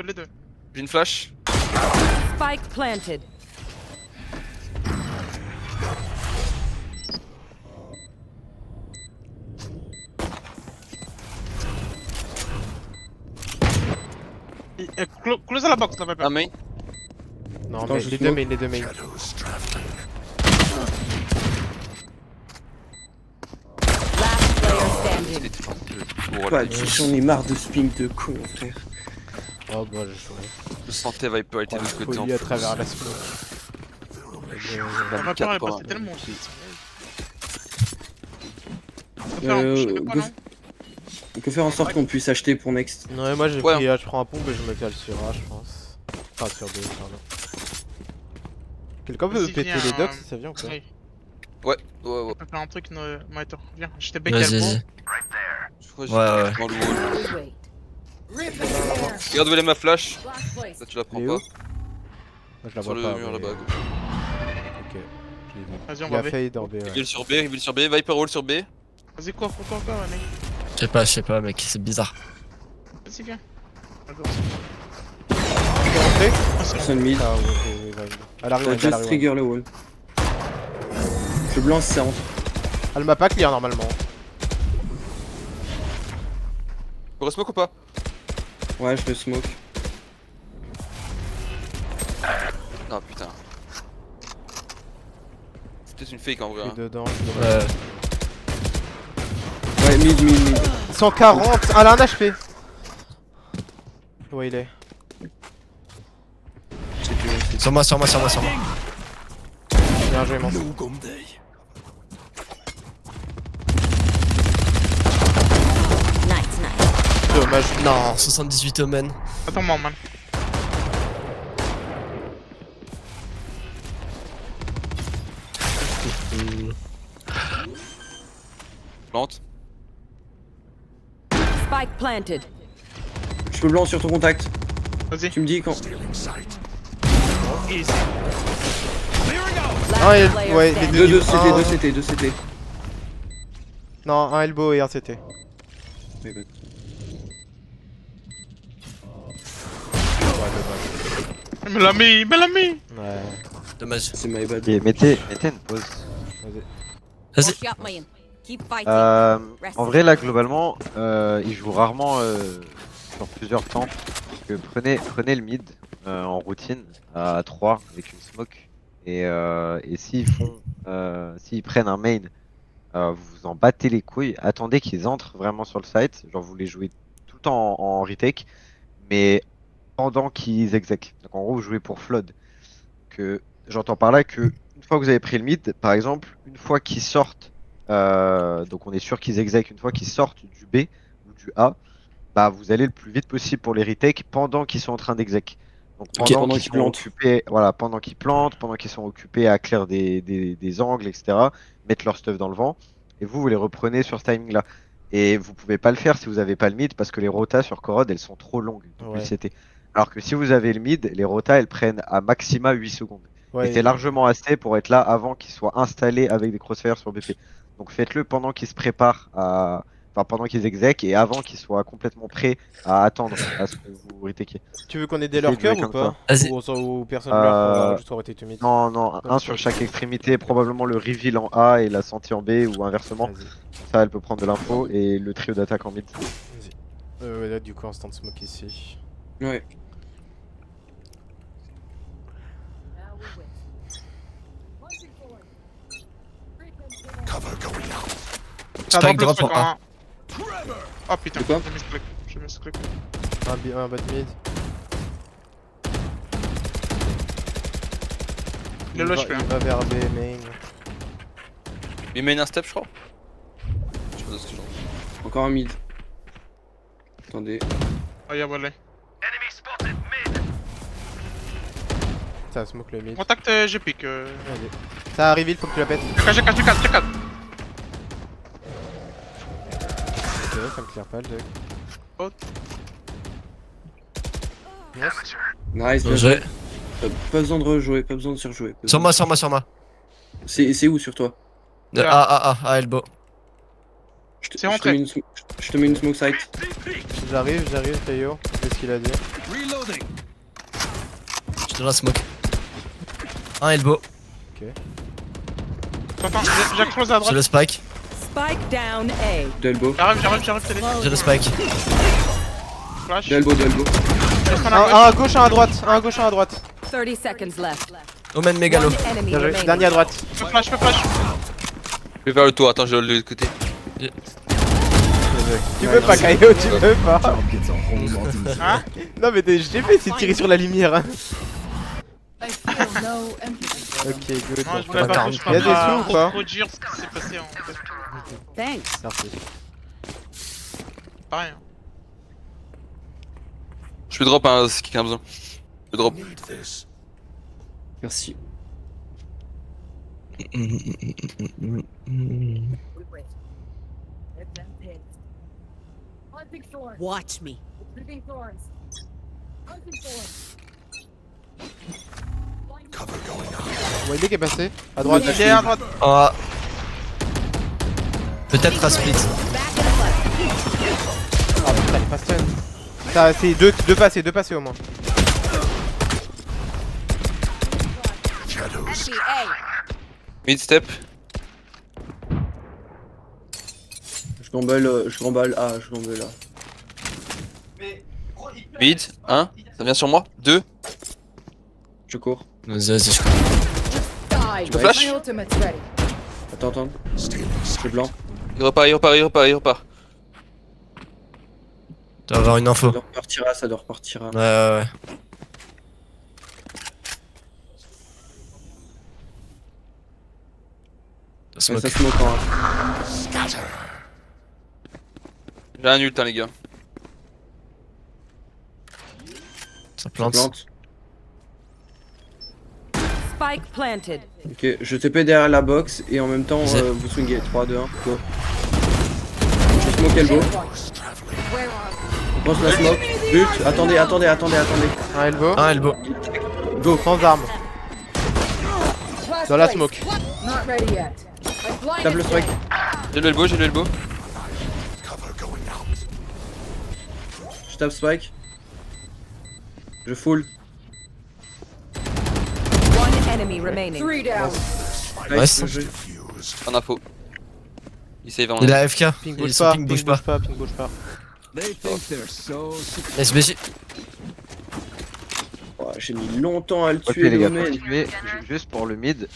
Les deux. J'ai une flash. Spike planted. Close à la box, là, Viper. Un main. Non, Attends, mais je les smoke. deux mains. Last player standing. Ouais, j'en ai marre de spin de con, frère. Oh, bah, j'ai choué. Je sentais Viper était de l'autre côté en Folie à plus. travers la smoke. Viper, elle est passée tellement vite. Je On peut faire en sorte qu'on puisse acheter pour Next. Ouais, moi j'ai Ouais. pris je prends un pompe et je me cale sur A, je pense. Enfin, sur B, pardon. Quelqu'un peut Vas-y, péter viens, les docks si ça vient ou pas? Ouais. On peut faire un truc, Maito. Viens, je t'ai bec Vas-y, elbow. vas-y. Je crois que Ouais, j'ai dans le wall. We wait. Rip in the air. Regarde où elle est ma flash. Last place. Ça, tu la prends Elle est pas. où? Moi je la Sur vois le pas. mur mais- là-bas. Ok, je l'ai vu. Vas-y, on Il va a B. fade en B, ouais. Reveal sur B, Viper roll sur B. Vas-y, quoi, allez. Je sais pas, mec, c'est bizarre. Vas-y, viens. T'es rentré? Personne mid. Ah oui, elle arrive, Ça elle just arrive. trigger le wall. Je blanc si ça rentre. Elle m'a pas clear normalement. Faut smoke ou pas? Ouais, je le smoke. Non, putain. C'est peut-être une fake en vrai. Je Hein. suis dedans. Ouais. Ouais, mid. 140. Ah, elle a un HP. Ouais, il est. Sur moi. Bien joué, man. Nice. Dommage. Non, 78 omen. Attends-moi, man. Plante. Spike planted. Je peux blanc sur ton contact. Vas-y. Tu me dis quand. Ah, Last elle- player ouais, standing. les 2 Ah. CT, 2 CT. Non, un elbow et un CT. Mais bah, Il me l'a mis. Ouais, Dommage. c'est my bad. Ok, mettez une pause. vas-y. Vas-y. Watch out, man. Keep fighting. En vrai, là, globalement, il joue rarement sur plusieurs temps. Parce que prenez le mid en routine à 3 avec une smoke. Et s'ils prennent un main, vous vous en battez les couilles. Attendez qu'ils entrent vraiment sur le site. Genre, vous les jouez tout le temps en retake. Mais pendant qu'ils exec. Donc, en gros, vous jouez pour flood. Que j'entends par là que une fois que vous avez pris le mid, par exemple, une fois qu'ils sortent. Donc on est sûr qu'ils exec une fois qu'ils sortent du B ou du A, bah vous allez le plus vite possible pour les retake pendant qu'ils sont en train d'exec. Donc Pendant qu'ils qu'ils sont plantent. occupés, voilà, pendant qu'ils plantent, pendant qu'ils sont occupés à clair des angles, etc. Mettre leur stuff dans le vent, et vous les reprenez sur ce timing là. Et vous pouvez pas le faire si vous avez pas le mid parce que les rotas sur Corod elles sont trop longues depuis Ouais. le CT. Alors que si vous avez le mid, les rotas elles prennent à maxima 8 secondes. Ouais, Et c'est largement assez pour être là avant qu'ils soient installés avec des crossfire sur BP. Donc faites-le pendant qu'ils se préparent à. Enfin, pendant qu'ils exec et avant qu'ils soient complètement prêts à attendre à ce que vous retakiez. Tu veux qu'on ait des Essayez de lurkers jouer ou comme pas? Vas-y. Ou personne lurk, on va Euh, juste arrêter to mid. Non, non, un sur chaque extrémité, probablement le reveal en A et la sortie en B ou inversement. Vas-y. Ça, elle peut prendre de l'info et le trio d'attaque en mid. Ouais, là, du coup, instant smoke ici. Ouais. Ça Spike drop le drop en A. Oh putain, C'est quoi j'ai mis ce clic. Un bot mid. Il est low HP. Il va vers B main. Il met un step, je crois. Je sais pas ce que j'en Encore un mid. Attendez. Oh y'a volé. Ça smoke le mid. Contact, j'ai pick. Vas-y. Ça arrive, il faut que tu la pètes. J'ai 4. Ok, ça me clear pas le deck. Oh. Nice. Nice, Bien joué. Pas besoin de rejouer, pas besoin de surjouer. Sur moi, sur moi, sur moi. C'est où sur toi? A, elbow. C'est rentré. Je te mets une smoke site. J'arrive, Tayo. C'est ce qu'il a dit. Je te donne la smoke. Un elbow. Attends, j'ai close à J'ai droite. le spike. Spike down A. Delbo. J'arrive, télé. J'ai le spike. Flash. Delbo. Je vais prendre Un un à gauche, un à droite. Un à gauche, un à droite. 30 seconds left. Omen mégalo. One enemy Bien joué. remaining. Dernier à droite. Je flash. Je vais vers le toit, attends, je vais de l'autre côté. Tu peux pas, Kaio, tu peux pas. Hein? Non, mais je t'ai fait, c'est tirer sur la lumière. Hein. I feel no empathy. Ok, good. Non, je voulais pas Quarante. je Il y a des sous ou pas reproduire ce qui s'est passé en fait. Thanks. Merci. Pareil. Hein. Je peux drop si quelqu'un a besoin. Je drop. Merci. Hunting thorns. Watch me. Reaping thorns. Hunting thorns. Bon, il est passé. À droite. Il est à droite. En A. Peut-être à split. Back in the Ah putain, il est pas stun. Ça, c'est deux passés au moins. Enemy A. Mid step. Je gamble A, je gamble A. Mid. 1. Ça vient sur moi. 2. Je cours. Vas-y, je Die. peux flash? My ultimate's ready. Attends. C'est blanc. Il repart. dois avoir une info. Ça doit repartir. Ouais. Ça Smoke. smoke en A. J'ai un ult, hein, les gars. Ça Ça plante. plante. Spike planted. Ok, je TP derrière la box et en même temps Vas-y. vous swingez. 3, 2, 1, go. Je smoke elbow. On pense la smoke. But. Attendez. Un elbow. Un elbow. Go, sans arme. Flash Dans la place. smoke. Not ready yet. I Tape le blinded spike. J'ai le elbow. Je tape spike. Je full. One enemy remaining. 3 down. Nice. Bien joué. En info. Il save en Il est AFK. Ping Et bouge son pas, ping ping bouge pas. bouge pas. SBG. Oh, j'ai mis longtemps à le Ok tuer, les gars, le mec. continuez. Juste pour le mid,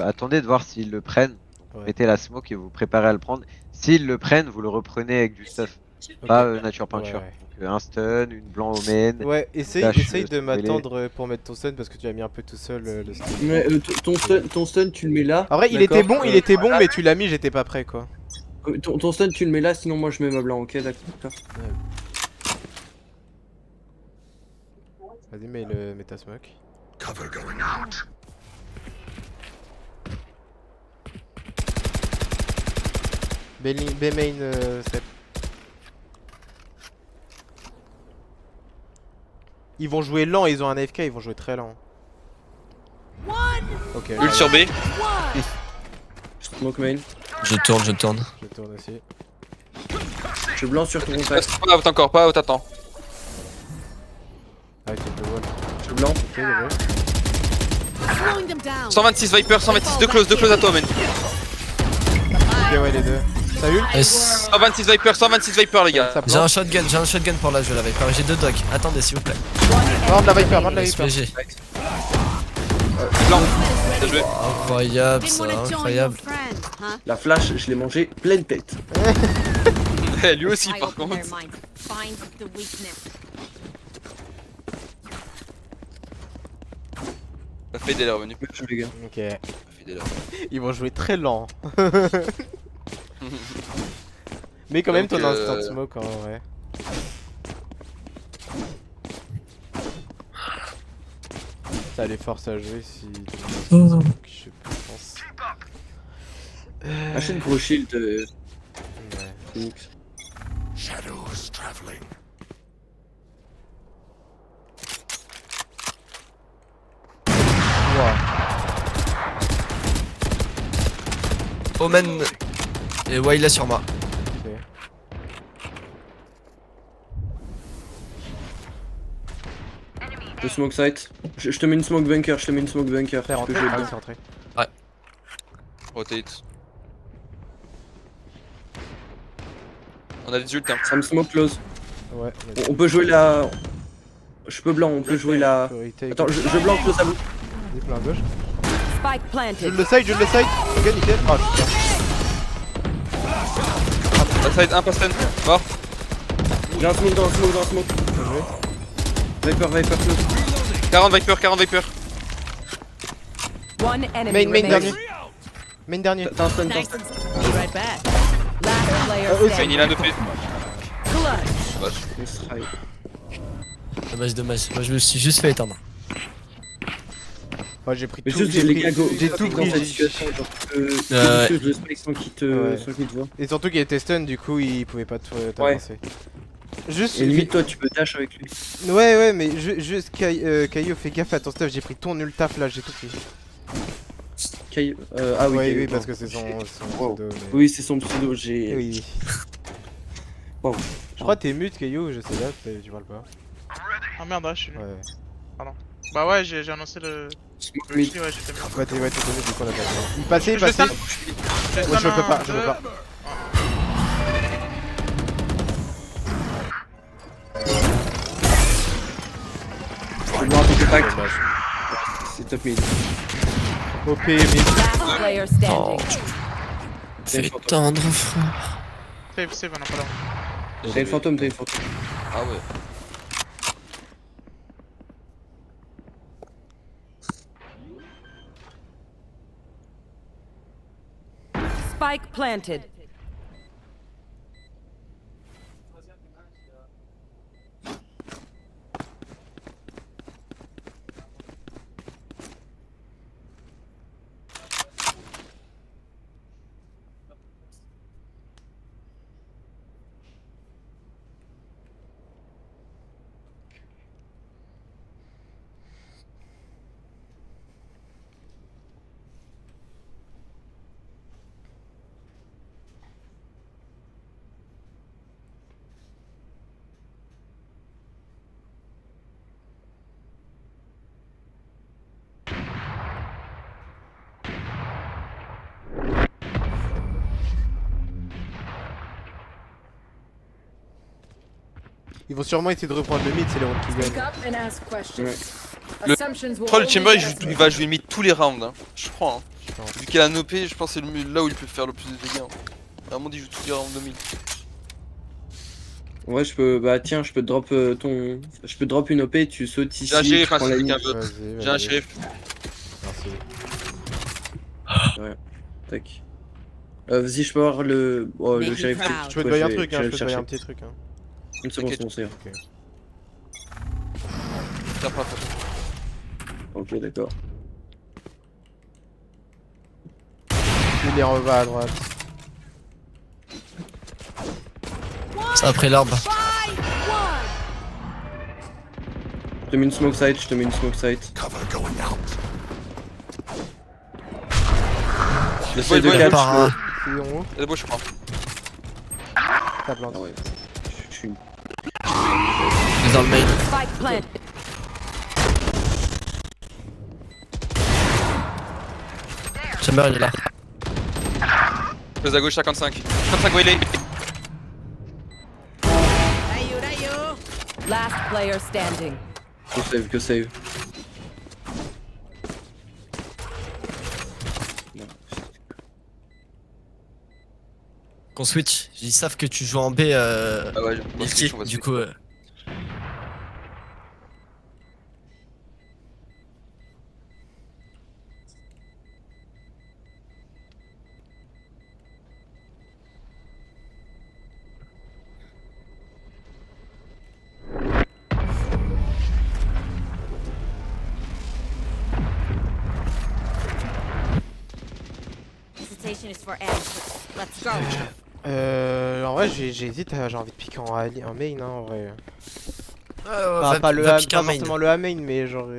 attendez de voir s'ils le prennent. Ouais. Mettez la smoke et vous préparez à le prendre. S'ils le prennent, vous le reprenez avec du stuff. Pas nature peinture. Ouais. Donc un stun, une blanc omen. Ouais, essaye Dash, de spoiler. m'attendre pour mettre ton stun parce que tu as mis un peu tout seul le stun. Mais, ton stun, tu le mets là. En vrai, il d'accord était bon, mais tu l'as mis, j'étais pas prêt quoi. Ton stun, tu le mets là, sinon moi je mets ma blanc, ok, d'accord. Vas-y, mets ta smoke. B main step. Ils vont jouer lent, ils ont un AFK, ils vont jouer très lent. Ok. Ult sur B. Smoke main. Je tourne. Je tourne aussi. Je blanc sur ton contact. Reste pas out encore, pas out, attends. Ah, ok, le wall. Je blanc. Ok, bien joué. Slowing them down. 126 Viper, 126, deux close à toi, man. Ok, ouais, les deux. Ça ult? Yes. 126 Viper, les gars. Ça J'ai un shotgun pour la jouer la Viper. J'ai 2 dogs. Attendez, s'il vous plaît. Morde la Viper, morde la Viper. SPG. Blanc. Bien joué. Incroyable Didn't ça, wanna join your incroyable. friend, huh? La flash, je l'ai mangé pleine tête. Lui aussi, I par open contre. their mind. Find the weakness. Fade est revenu. Je les gars. Ok. Fade est revenu. Ils vont jouer très lent. Mais quand même Donc, ton instant smoke en vrai. Ça les force à jouer si. Je pense. Achète gros shield Ouais. Phoenix. Omen et Wayla sur moi. Je smoke site. Je te mets une smoke bunker, T'es rentré? jouer Ah, dedans. c'est rentré. Rotate. On a des ults, hein. Ça me smoke close. Ouais. On peut jouer la. Je peux blanc, on peut jouer la. Priorité. Attends, je blanc close à vous. Des plein à gauche. Spike Je planted. le side. Ok, nickel. Oh putain. La side 1 Pasten. Mort. J'ai un smoke dans un smoke. Viper close. 40 Viper. One enemy Main dernier. remaining. Main dernier. T'as un stun, Thanks. Be right back. Last player Main, standing. il a 2 P. Clutch. Nice try. Dommage. Moi je me suis juste fait éteindre. Oh, j'ai pris Mais tout. juste J'ai les pris- gars, go. j'ai tout dans pris. cette situation. Genre, Ouais. le spike sans qu'il te voit. Et surtout qu'il était stun, du coup il pouvait pas t'avancer. Juste. Et limite, toi, tu peux dash avec lui. Ouais, mais juste Caillou, fais gaffe à ton stuff. J'ai pris ton ultaf là, j'ai tout pris. Ah oui, Ouais, Caillou, oui, parce non. que c'est son Wow. pseudo. mais- Oui, c'est son pseudo, j'ai. Oui. Wow. Je crois que t'es mute, Caillou, je sais pas, tu parles pas. Ah merde, ouais, je suis. Ouais. Bah ouais, j'ai annoncé le. Smoke mid. Ouais, j'étais merde. Ouais, t'es mute, du coup on a pas fait. Il passait, il Je passait. stun. Moi je peux pas, je peux pas. Je blanc à ton contact. Dommage. C'est top mid. OP, mid. Last player standing. Fais éteindre frère. Save, on a pas là. T'as une fantôme. Ah ouais. Spike planted. Ils vont sûrement essayer de reprendre le mid, c'est les rounds qui Speak gagnent. up and ask questions. Le Assumptions will Troll only Chamber, get il va jouer mid tous les rounds, hein. Je crois. Hein. pense. Vu qu'il a un OP, je pense que c'est là où il peut faire le plus de dégâts. Hein. Vraiment, il joue tous les rounds de mid. Ouais, je peux. Bah, tiens, je peux drop ton. Je peux drop une OP, tu sautes ici. J'ai un shérif, tu hein, prends si la quelqu'un ligne. veut. Vas-y, J'ai un vas-y. shérif. Merci. Tac. Vas-y, je peux avoir le. Oh, le Make shérif. me proud. Je peux te Ouais, voyer un je vais- truc, je hein, vais je le peux te voyer chercher. un petit truc. Hein. Une seconde, T'inquiète. c'est bon, Ok. Tiens, pas, pas. Ok, d'accord. Il est en bas à droite. Ça a pris l'arbre. Je te mets une smoke side, je te mets une smoke side. J'essaie de Ouais, catch. Par un. C'est en haut. Et d'abord, je crois. T'as planté. Ah ouais. Je suis une... Il est dans le main. Spike plant. Chamber il est là. Close à gauche 55. 55 où il est. Last player standing. Que save. Qu'on switch. Ils savent que tu joues en B. Ah ouais, Milky, du coup. Hesitation is for amateurs. Let's go. En vrai, j'hésite, j'ai envie de piquer en main, hein, en vrai. Va, Pas va pas piquer un main. forcément le A main, mais genre.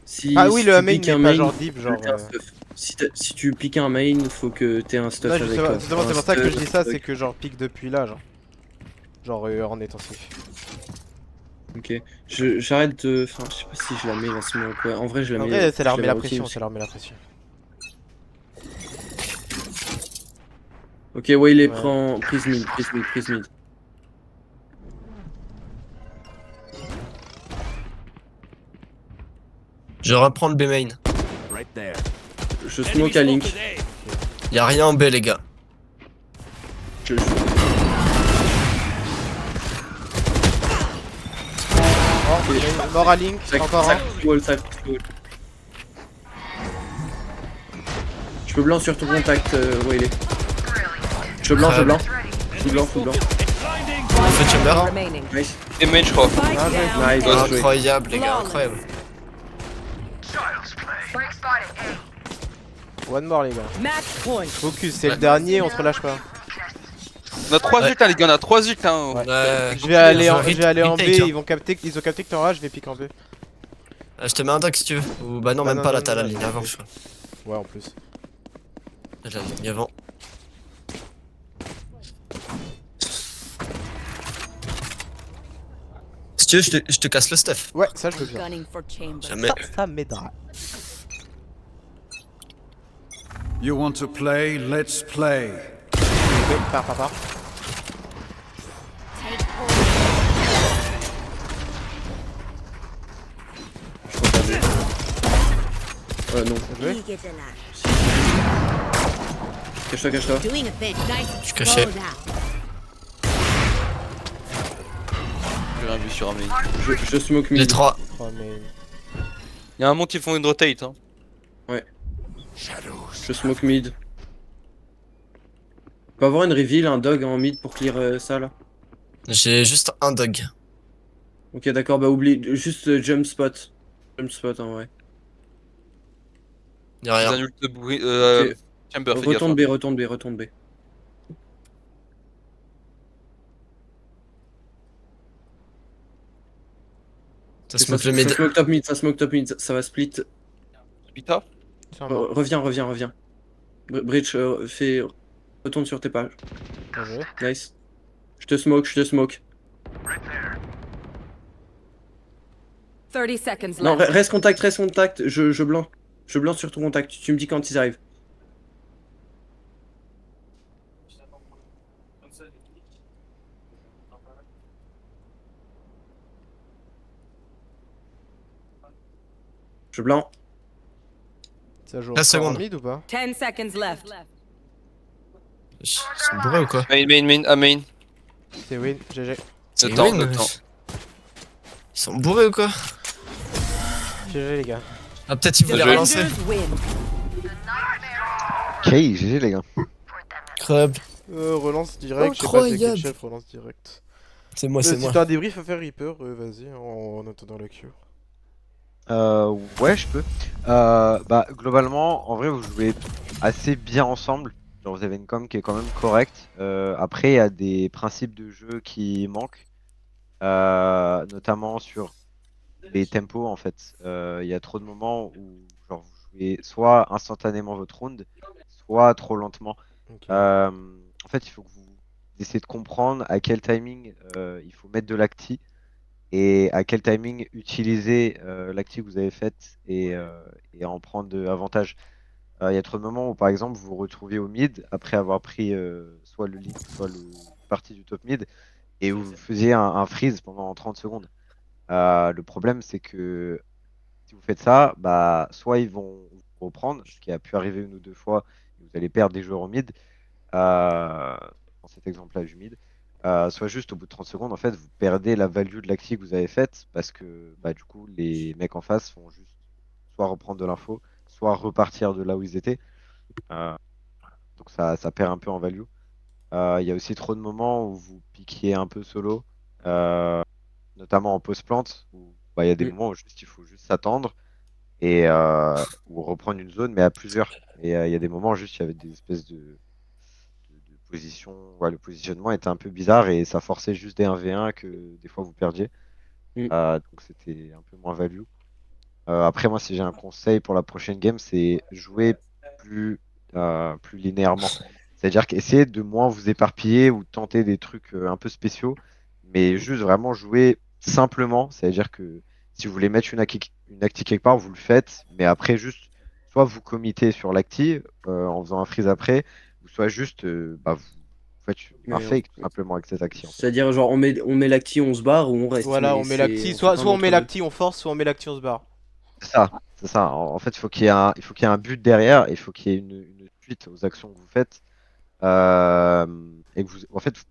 Si, Ah oui, si le tu A main, piques mais un pas main, genre deep, genre. t'es un stuff. Si tu piques un main, faut que t'aies un stuff Non, avec justement, toi. justement, c'est Un pour ça que je stuff dis ça, c'est avec- que genre pique depuis là, genre. Genre en étant safe. Ok. J'arrête de... Enfin, je sais pas si je la mets la smoke. Ouais, en vrai, je la En mets... vrai, ça leur je met la la mets au team pression, aussi. ça leur met la pression. Ok, ouais, il est Ouais. prend prise mid, prise mid, prise mid. Je reprends le B main. Je smoke à Link. Y'a rien en B, les gars. Je... Mort à Link, encore un. Sac, wall. Je peux blanc sur ton contact, où il est. Je blanc. Full blanc. On fait chamber. Remaining. Nice. Et main, je crois. Spike Bien joué. down. Nice, bien joué. Incroyable, les gars, incroyable. One more, les gars. Match point. Focus, c'est le dernier, on se relâche pas. On a 3 Ouais. ult, hein, les gars, on a 3 ult. Hein. Ouais. Je vais aller en B, retake, hein. ils ont capté que t'es en A, je vais piquer en B. Je te mets un dock si tu veux. Ou bah non, Bah même non, pas là, non, t'as la non, ligne non, avant, ok. je crois. Ouais, en plus. T'as la ligne avant. Si tu veux, je te casse le stuff. Ouais, ça je veux bien. Gunning for chamber. Jamais. Ça m'aidera. You want to play? Let's play. Ok, part. Non. Bien joué. Cache-toi. Doing a bit. Nice. Je suis caché. J'ai rien vu sur un main. Je smoke Les mid. 3. Oh, mais... Y'a un monde qui font une rotate. Hein. Je smoke mid. On peut avoir une reveal, un dog en mid pour clear ça là. J'ai juste un dog. Ok, d'accord, bah oublie. Juste jump spot. Jump spot en vrai. Y'a J'ai un rien. ult de bruit. Ok. Chamber, fais gaffe. Retourne hein. retourne B. Ça smoke le mid. Ça smoke top mid, ça va split. Pita. C'est un mort. Reviens. Bridge, retourne sur tes pages. Bien joué. Nice. Je te smoke. 30 seconds Non, left. reste contact. Je blanc. Je blanc sur ton contact. Tu me dis quand ils arrivent. Je blanc. Ça joue 15 encore en secondes. mid ou pas? 10 seconds left. Ils sont bourrés ou quoi? Main. C'est win, GG. C'est Le temps, win, le temps. Ils sont bourrés ou quoi? GG les gars. Ah, peut-être ils voulaient Bien joué. relancer. Defenders win. Ok, GG les gars. Incroyable. Relance direct, je sais pas c'est quel Incroyable. chef, relance direct. C'est moi, c'est Si moi. t'as un débrief à faire Reaper, vas-y, en attendant le queue. Ouais, je peux. Bah, globalement, en vrai, vous jouez assez bien ensemble. Genre, vous avez une com qui est quand même correcte. Après, il y a des principes de jeu qui manquent. Notamment sur les tempos en fait. Il y a trop de moments où genre, vous jouez soit instantanément votre round, soit trop lentement. Ok. En fait, il faut que vous essayez de comprendre à quel timing il faut mettre de l'acti et à quel timing utiliser l'acti que vous avez faite et en prendre avantage. Il y a trop de moments où, par exemple, vous vous retrouvez au mid après avoir pris soit le lead, soit le parti du top mid et vous faisiez un freeze pendant 30 secondes. Le problème, c'est que si vous faites ça, bah, soit ils vont vous reprendre, ce qui a pu arriver une ou deux fois, et vous allez perdre des joueurs au mid, dans cet exemple-là du mid, soit juste au bout de 30 secondes, en fait, vous perdez la value de l'acti que vous avez faite parce que bah, du coup, les mecs en face vont juste soit reprendre de l'info, soit repartir de là où ils étaient. Euh, donc ça perd un peu en value. Il y a aussi trop de moments où vous piquiez un peu solo, euh, notamment en post-plante, où bah, il y a des Mm. moments où juste, il faut juste s'attendre ou reprendre une zone, mais à plusieurs. Et il y a des moments juste, il y avait des espèces de positions. Ouais, le positionnement était un peu bizarre et ça forçait juste des 1v1 que des fois vous perdiez. Mm. Donc c'était un peu moins value. Après, moi, si j'ai un conseil pour la prochaine game, c'est jouer plus linéairement. C'est-à-dire qu'essayer de moins vous éparpiller ou tenter des trucs un peu spéciaux, mais juste vraiment jouer simplement. C'est-à-dire que si vous voulez mettre une acti quelque part, vous le faites, mais après, juste soit vous committez sur l'acti en faisant un freeze après, ou soit juste bah, vous faites un Ouais, fake tout simplement avec cette acti en fait. c'est-à-dire, genre, on met l'acti, on se barre ou on reste, Voilà, mais on met l'acti. on fait Soit, pas un soit on met entre-deux. l'acti, on force, soit on met l'acti, on se barre. C'est ça, c'est ça. En fait, il faut qu'il y ait il faut qu'il y ait un but derrière, et il faut qu'il y ait une suite aux actions que vous faites. Et que vous, en fait, j'ai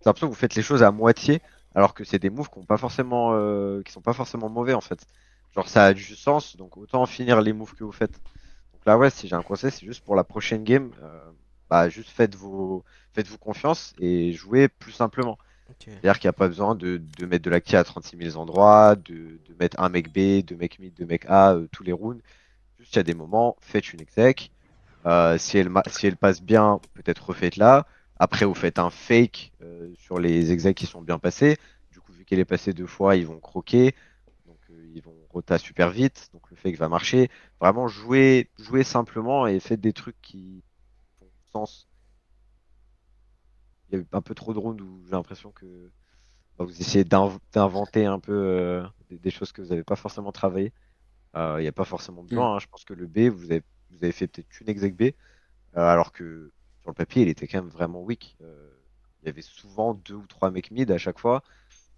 l'impression que vous faites les choses à moitié, alors que c'est des moves qui sont pas forcément mauvais en fait. Genre ça a du sens, donc autant finir les moves que vous faites. Donc là, ouais, si j'ai un conseil, c'est juste pour la prochaine game, bah juste faites-vous confiance et jouez plus simplement. Ok. C'est-à-dire qu'il n'y a pas besoin de mettre de l'acti à 36 000 endroits, de mettre un mec B, deux mecs mid, deux mecs A, tous les rounds. Juste, il y a des moments, faites une exec. Si elle passe bien, peut-être refaites-la. Après, vous faites un fake sur les execs qui sont bien passés. Du coup, vu qu'elle est passée deux fois, ils vont croquer. Donc, ils vont rota super vite. Donc, le fake va marcher. Vraiment, jouez simplement et faites des trucs qui font sens. Il y a eu un peu trop de rounds où j'ai l'impression que bah, vous essayez d'inventer un peu des choses que vous n'avez pas forcément travaillé. Il n'y a pas forcément Mm. besoin, hein. Je pense que le B, vous avez fait peut-être une exec B, alors que sur le papier, il était quand même vraiment weak. Il y avait souvent deux ou trois mecs mid à chaque fois,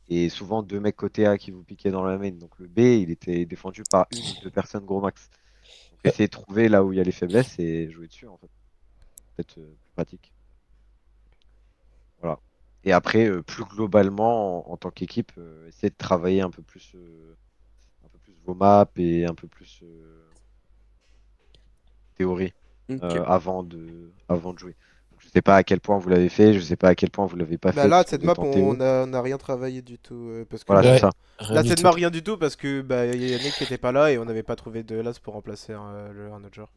et souvent deux mecs côté A qui vous piquaient dans la main. Donc le B, il était défendu par une ou deux personnes gros max. Donc essayez de trouver là où il y a les faiblesses et jouer dessus, en fait. Peut-être plus pratique. Voilà. Et après, plus globalement, en tant qu'équipe, essayez de travailler un peu plus vos maps et un peu plus théorie Ok. avant de jouer. Donc, je sais pas à quel point vous l'avez fait, je sais pas à quel point vous l'avez pas Bah fait là, parce que cette vous map, êtes en Théo. on a rien travaillé du tout. Parce que Voilà, c'est bah, Ouais, ça. rien là, du cette tout. map, rien du tout parce que bah, y a Yannick qui était pas là et on n'avait pas trouvé de las pour remplacer un autre joueur.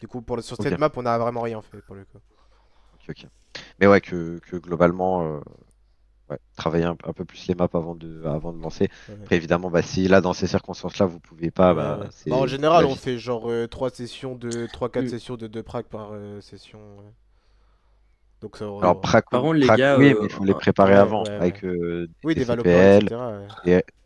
Du coup, sur Ok, cette map, on a vraiment rien fait pour le coup. ok. Mais ouais, que globalement, ouais, travailler un peu plus les maps avant de lancer. Ouais. Après, évidemment, bah, si là, dans ces circonstances-là, vous pouvez pas, Ouais, bah, ouais. Bah, en c'est général, la on vie. fait genre 3 4 Mm. sessions de 2 prac par session. Ouais. Donc ça. Alors, Par contre, les prac, gars, oui, mais il faut les préparer Ouais, avant ouais, ouais. avec Oui, des des Valoplans, CPL, etc.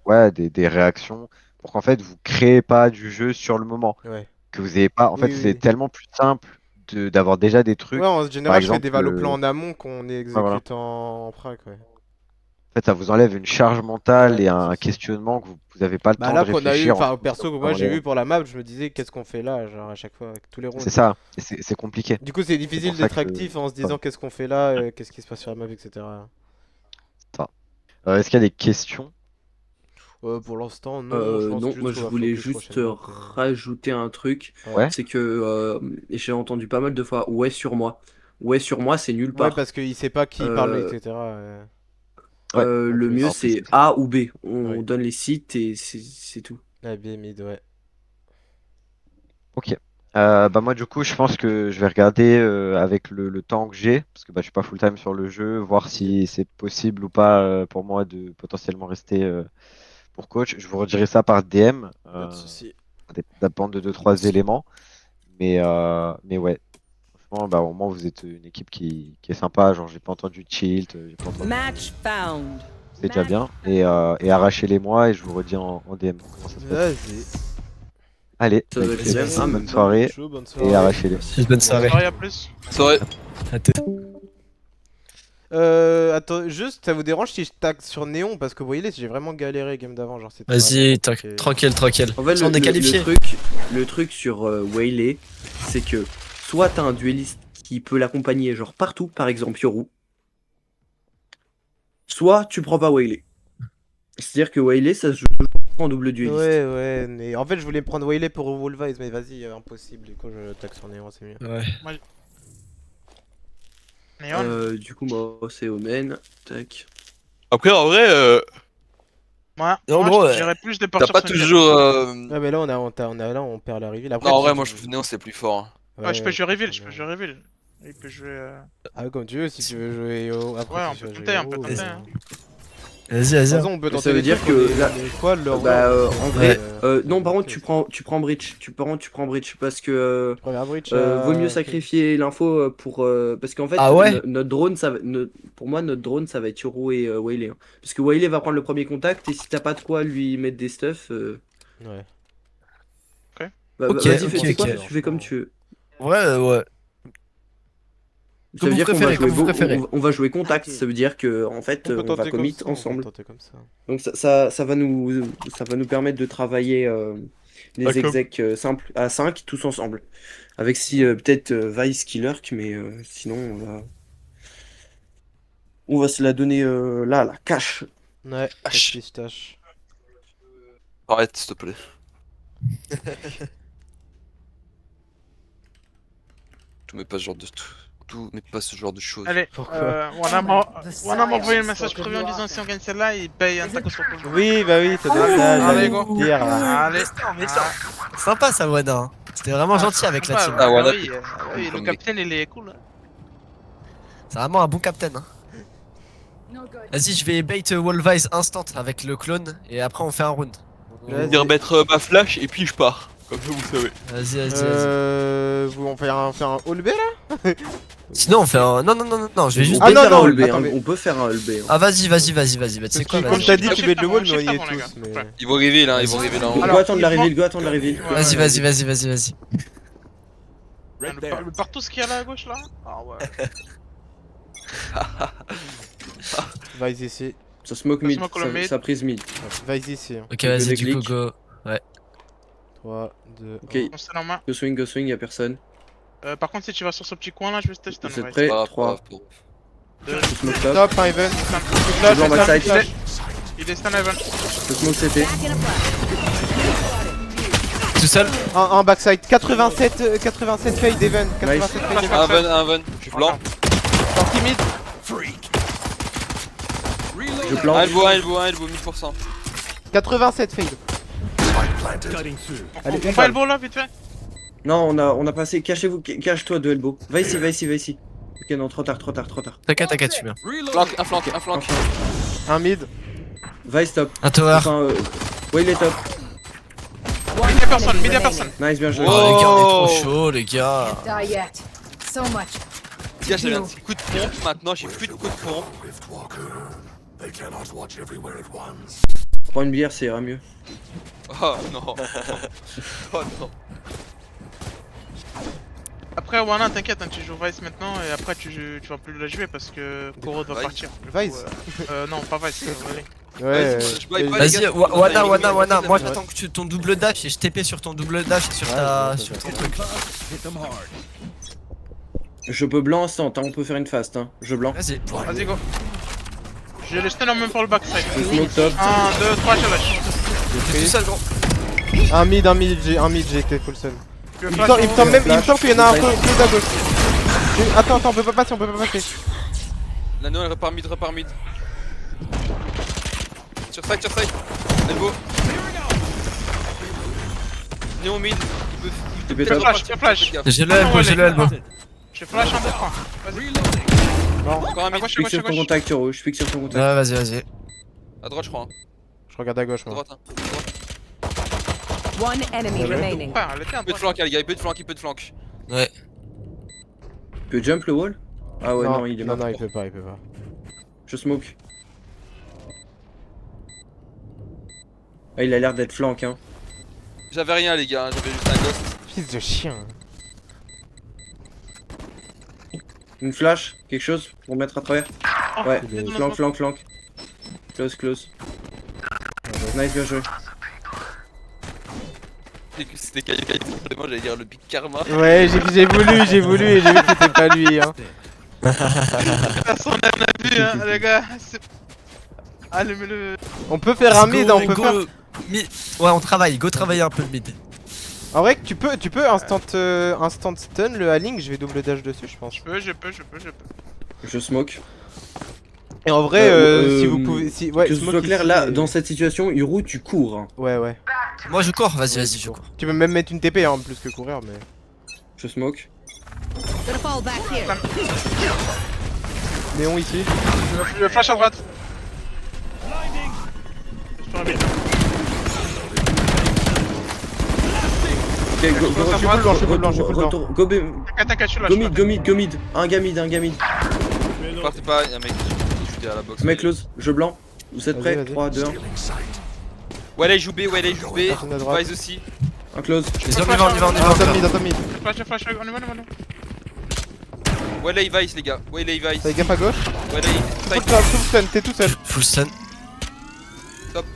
Ouais. des réactions, pour qu'en fait, vous créez pas du jeu sur le moment. Ouais. Que vous ayez pas. En Oui, fait, c'est oui. tellement plus simple d'avoir déjà des Ouais, trucs. en Par général, je fais des exemple, Valoplans en amont qu'on ouais, voilà. exécute en prac, ouais. En fait, ça vous enlève une charge mentale Ouais, et c'est un ça. questionnement que vous n'avez pas le Bah temps de là qu'on a eu, réfléchir en enfin fonction perso que moi avant j'ai les eu rounds. pour la map, je me disais qu'est-ce qu'on fait là, genre à chaque fois avec tous les C'est rounds. ça, et c'est compliqué. Du coup c'est C'est pour difficile ça d'être que. actif en se Ouais, disant qu'est-ce qu'on fait là, qu'est-ce qui se passe sur la map, etc. c'est ça. Est-ce qu'il y a des questions? Pour l'instant non, je pense non, juste moi qu'on je va voulais focus juste prochaine map. rajouter un truc, Ouais. Ouais? c'est que j'ai entendu pas mal de fois ouais sur moi. Ouais sur moi, c'est nulle Ouais part. parce qu'il sait pas qui parle, Euh, etc. Ouais. En le mieux plus. Alors, c'est A ou B. Oui. On donne les sites et c'est tout. Ah, bien mid, ouais. ok. Bah moi du coup je pense que je vais regarder avec le temps que j'ai, parce que bah, je suis pas full time sur le jeu, voir Ok. si c'est possible ou pas pour moi de potentiellement rester pour coach. Je vous redirai ça par DM. Pas de soucis. Ça dépend de 2-3 éléments. Mais ouais. Franchement, bah, au moins, vous êtes une équipe qui est sympa. Genre, j'ai pas entendu de Chilt. J'ai pas entendu... Match found. C'est déjà bien. Et arrachez-les-moi et je vous redis en DM comment ça se passe. Vas-y. Allez, Ça va être écoutez, bien. bonne soirée Chaud, bonne soirée. et arrachez-les. Bonne soirée. Soirée à plus. Soirée. Attends, juste, ça vous dérange si je tag sur Néon? Parce que vous voyez, j'ai vraiment galéré game d'avant. Genre, c'était Vas-y, vraiment compliqué. tranquille. En fait, On est qualifié. le truc sur Waylay, c'est que soit t'as un dueliste qui peut l'accompagner genre partout, par exemple Yoru, soit tu prends pas Waylay. C'est-à-dire que Waylay, ça se joue toujours en double dueliste. Ouais, mais en fait, je voulais prendre Waylay pour Wolvise, mais vas-y, impossible. Du coup, je tag sur Néon, c'est mieux. Ouais. Néon. Du coup, moi, c'est Omen. Tac. Après, en vrai, Moi, En moi, gros, je dirais plus de t'as partir pas sur une toujours. Ah, mais là, on perd la reveal. Après, Non, en tu- vrai, moi je trouve Néon c'est plus fort. hein. Ouais, je peux jouer reveal, ouais. reveal. Il peut jouer. Ah, comme tu veux, si tu veux jouer au. Après, Ouais, si on tu peut veux tenter, jouer on peut au- tenter, hein. Vas-y. De toute façon, on peut Ça tenter veut les dire trucs, que les- là- les quads, leur Bah, en vrai, euh, non, par contre, tu prends Breach. Tu prends Breach parce que Première bridge. vaut mieux sacrifier l'info pour. Parce qu'en fait, Ah ouais notre drone, pour moi, notre drone, ça va être Yoru et Waylay. Hein. Parce que Waylay va prendre le premier contact et si t'as pas de quoi lui mettre des stuff. Ouais. Bah, Ok, vas-y, ok, fais quoi, ok. tu fais comme tu veux. Ouais. Ça Comme veut vous dire qu'on va préférez, jouer comme vous préférez. on va jouer contact, ça veut dire que en fait on va commit ensemble. Donc ça va nous permettre de travailler les execs simples à 5 tous ensemble. Avec si peut-être Vice qui lurk, mais sinon on va se la donner là, la cash. Ouais, pistache. Arrête, s'il te plaît. Tout mais pas ce genre de tout mais pas ce genre de choses. Allez, Pourquoi Wana m'a envoyé le message privé en disant si on gagne celle-là, il paye un taco sur le jeu. Oui, bah oui, t'as des Allez, go. dire là. Allez, Sympa ça, Wada. Hein. C'était vraiment gentil avec la team. Ah, Wana, oui, oui, le capitaine il est cool. C'est vraiment un bon captain. Hein. No good. Vas-y, je vais bait Wolvise instant avec le clone et après on fait un round. Je vais dire mettre ma flash et puis je pars. Comme ça vous savez. Vas-y. On fait un all B là? Sinon on fait un. Non, je vais juste. On peut non, faire non, un LB, attends, hein, mais- on peut faire un LB. Hein. Ah vas-y. Bah, tu sais quoi, Comme vas-y. t'as dit, tu Shift mets le wall, avant, mais on y est shift avant, tous. les gars. Mais... Ils vont reveal hein, ils vont reveal en haut. Go Alors, attendre la il reveal, go attendre la reveal. Ouais. Vas-y. Le partout ce qu'il y a là à gauche là. Ah ouais. Vas-y ici. Ça smoke mid, smoke le mid. ça prise mid. Vas-y ici. Ok, vas-y, Des du coup, clics. go. 3, 2, Ok, On se en main. go swing, y'a personne. Par contre, si tu vas sur ce petit coin là, je vais te tester Vous un êtes prêts? Pas grave, 3, pas grave. je smoke top, Top, un event. toujours backside, Il est stun event. je smoke CT. Back in a flash. Tout seul. Un backside. 87 fade event. 87 fade event. Un van, je suis blanc. Sorti mid. Je plante. Un elbow, 1000%. 87 fade. Allez, On va elbow là, vite fait. Non, on a passé, cachez-vous, cache-toi de elbow. Va ici. Ok, non, trop tard. T'inquiète, je suis bien. Un flank. Un mid. Vice top. Un tower. Enfin, ouais, il est top. Mid y'a personne. Nice, bien joué. Oh, les gars, on est Oh. trop chaud, les gars. Die yet. So much. Tiens, j'avais un petit coup de pompe, maintenant j'ai plus de coup de pompe. Prends une bière, ça ira mieux. Oh non. Oh non. Après, Wana, t'inquiète, hein, tu joues Vice maintenant et après tu vas plus la jouer parce que Koro doit Vice. partir. Vice. Non, pas Vice. Allez. Ouais. Je buy pas, les Vas-y, gars. Wana. Moi, j'attends que tu ton double dash et je TP sur ton double dash sur ton truc. Je peux blanc instant, hein, on peut faire une fast. Hein. Je blanc. Vas-y. Vas-y, go. J'ai le stun en même pour le backside. Je smoke top. 1, 2, 3, je lâche. Tout seul, gros. Un mid, j'ai été full sun. Je Il flash. me semble qu'il y en a un peu plus à gauche. Attends, on peut pas passer. L'anneau elle repart mid. Sur side. Elbow. Néon mid. Tu peux Je top. flash. J'ai le elbow. Je flash en 2 3. Vas-y. Encore un À mid. gauche, Je pique sur ton contact, Euro. Je pique sur ton contact. Ouais, vas-y. À droite, je crois. Je regarde à gauche À moi. droite, hein. One enemy remaining. Frère, elle était un Il peut de flank, les gars, il peut de flank, il peut de flank. Ouais. Il peut jump le wall? Ah ouais, non, il est mort. Non, il peut pas, il peut pas. Je smoke. Ah, il a l'air d'être flank, hein. J'avais rien, les gars, j'avais juste un ghost. Fils de chien. Une flash, quelque chose pour mettre à travers? Ouais, il est- flank. Close. Nice, bien joué. C'était Caillou, vraiment, j'allais dire le big karma. Ouais, j'ai voulu et j'ai vu que c'était pas lui. Hein. Personne n'a vu, hein, les gars. Allez, mais le. On peut faire un Go, mid, on peut go, faire. mid. Ouais, on travaille, go travailler un peu le mid. En vrai, tu peux instant stun le A-Link, je vais double dash dessus, je pense. Je peux. Je smoke. Et en vrai, si vous pouvez. Si, ouais, Que ce smoke soit clair, ici là, et- dans cette situation, Hiro, tu cours. Hein. Ouais. Moi je cours, vas-y, je cours. Tu peux même mettre une TP, hein, plus que courir, mais. Je smoke. Gonna fall back here. Néon ici. Je flash à droite. Je peux remettre. Ok, go, go, Je suis full blanc, je suis full blanc, je suis full blanc. retour, go, T'inquiète, je suis là. go mid. Un gamid. Partez pas, y'a un mec qui shoot derrière la box. Mec close, jeu blanc. Vous êtes prêts? Vas-y. 3, 2, 1. Ouais, là, il joue B, Personne à droite. Vice aussi. Un close. Vas-y, on y va. Attends mid. Flash, on y va. Ouais, là, il Vice, les gars. Ouais, là, il Vice. Fais gaffe à gauche. Ouais, là, il Full stun, t'es tout seul. Full stun. Top.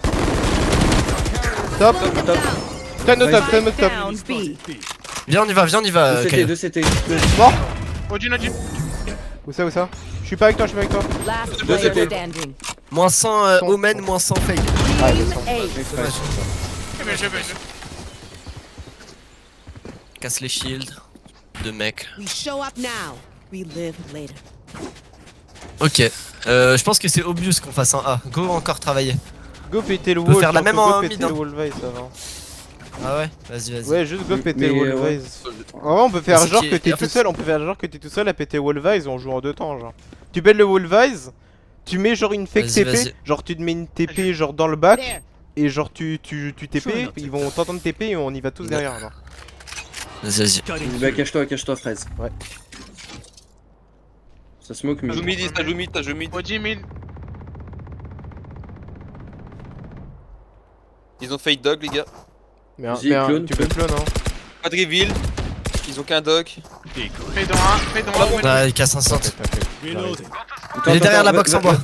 Top. Stun au top. Down B. Viens, on y va, 2 Caillou. CT. Mort. Odin. Où ça Je suis pas avec toi, Last Deux player CT. standing. Moins 100 Omen, moins 100 Fake. Ah, Team descends. A. Je vais. Casse les shields. Deux mecs. We show up now. We live later. Ok. Je pense que c'est obvious qu'on fasse un A. Go encore travailler. Go péter le peut wall. faire la surtout, même en go mid, péter hein. le wall vise avant. Ah ouais, vas-y. Ouais, juste go péter Mais, le wall ouais. vise. En vrai, on peut faire C'est genre qui- que t'es en tout fait- seul. On peut faire genre que t'es tout seul à péter wall vise et on joue en deux temps, genre. Tu pètes le wall vise, tu mets genre une fake Vas-y, TP, vas-y. genre tu te mets une TP genre dans le back There. et genre tu TP, ils vont t'entendre TP et on y va tous derrière, genre. Vas-y. Bah, cache-toi, fraise. Ouais. Ça smoke, mais. Ça joue mid. Odin mid. Ils ont fade dog, les gars. Mais, Vas-y, clone, tu peux clone, hein. Pas de reveal. Ils ont qu'un dog. Fais dans un. Ah, il casse un centre. Attends, Il est derrière la va- box va- en bois.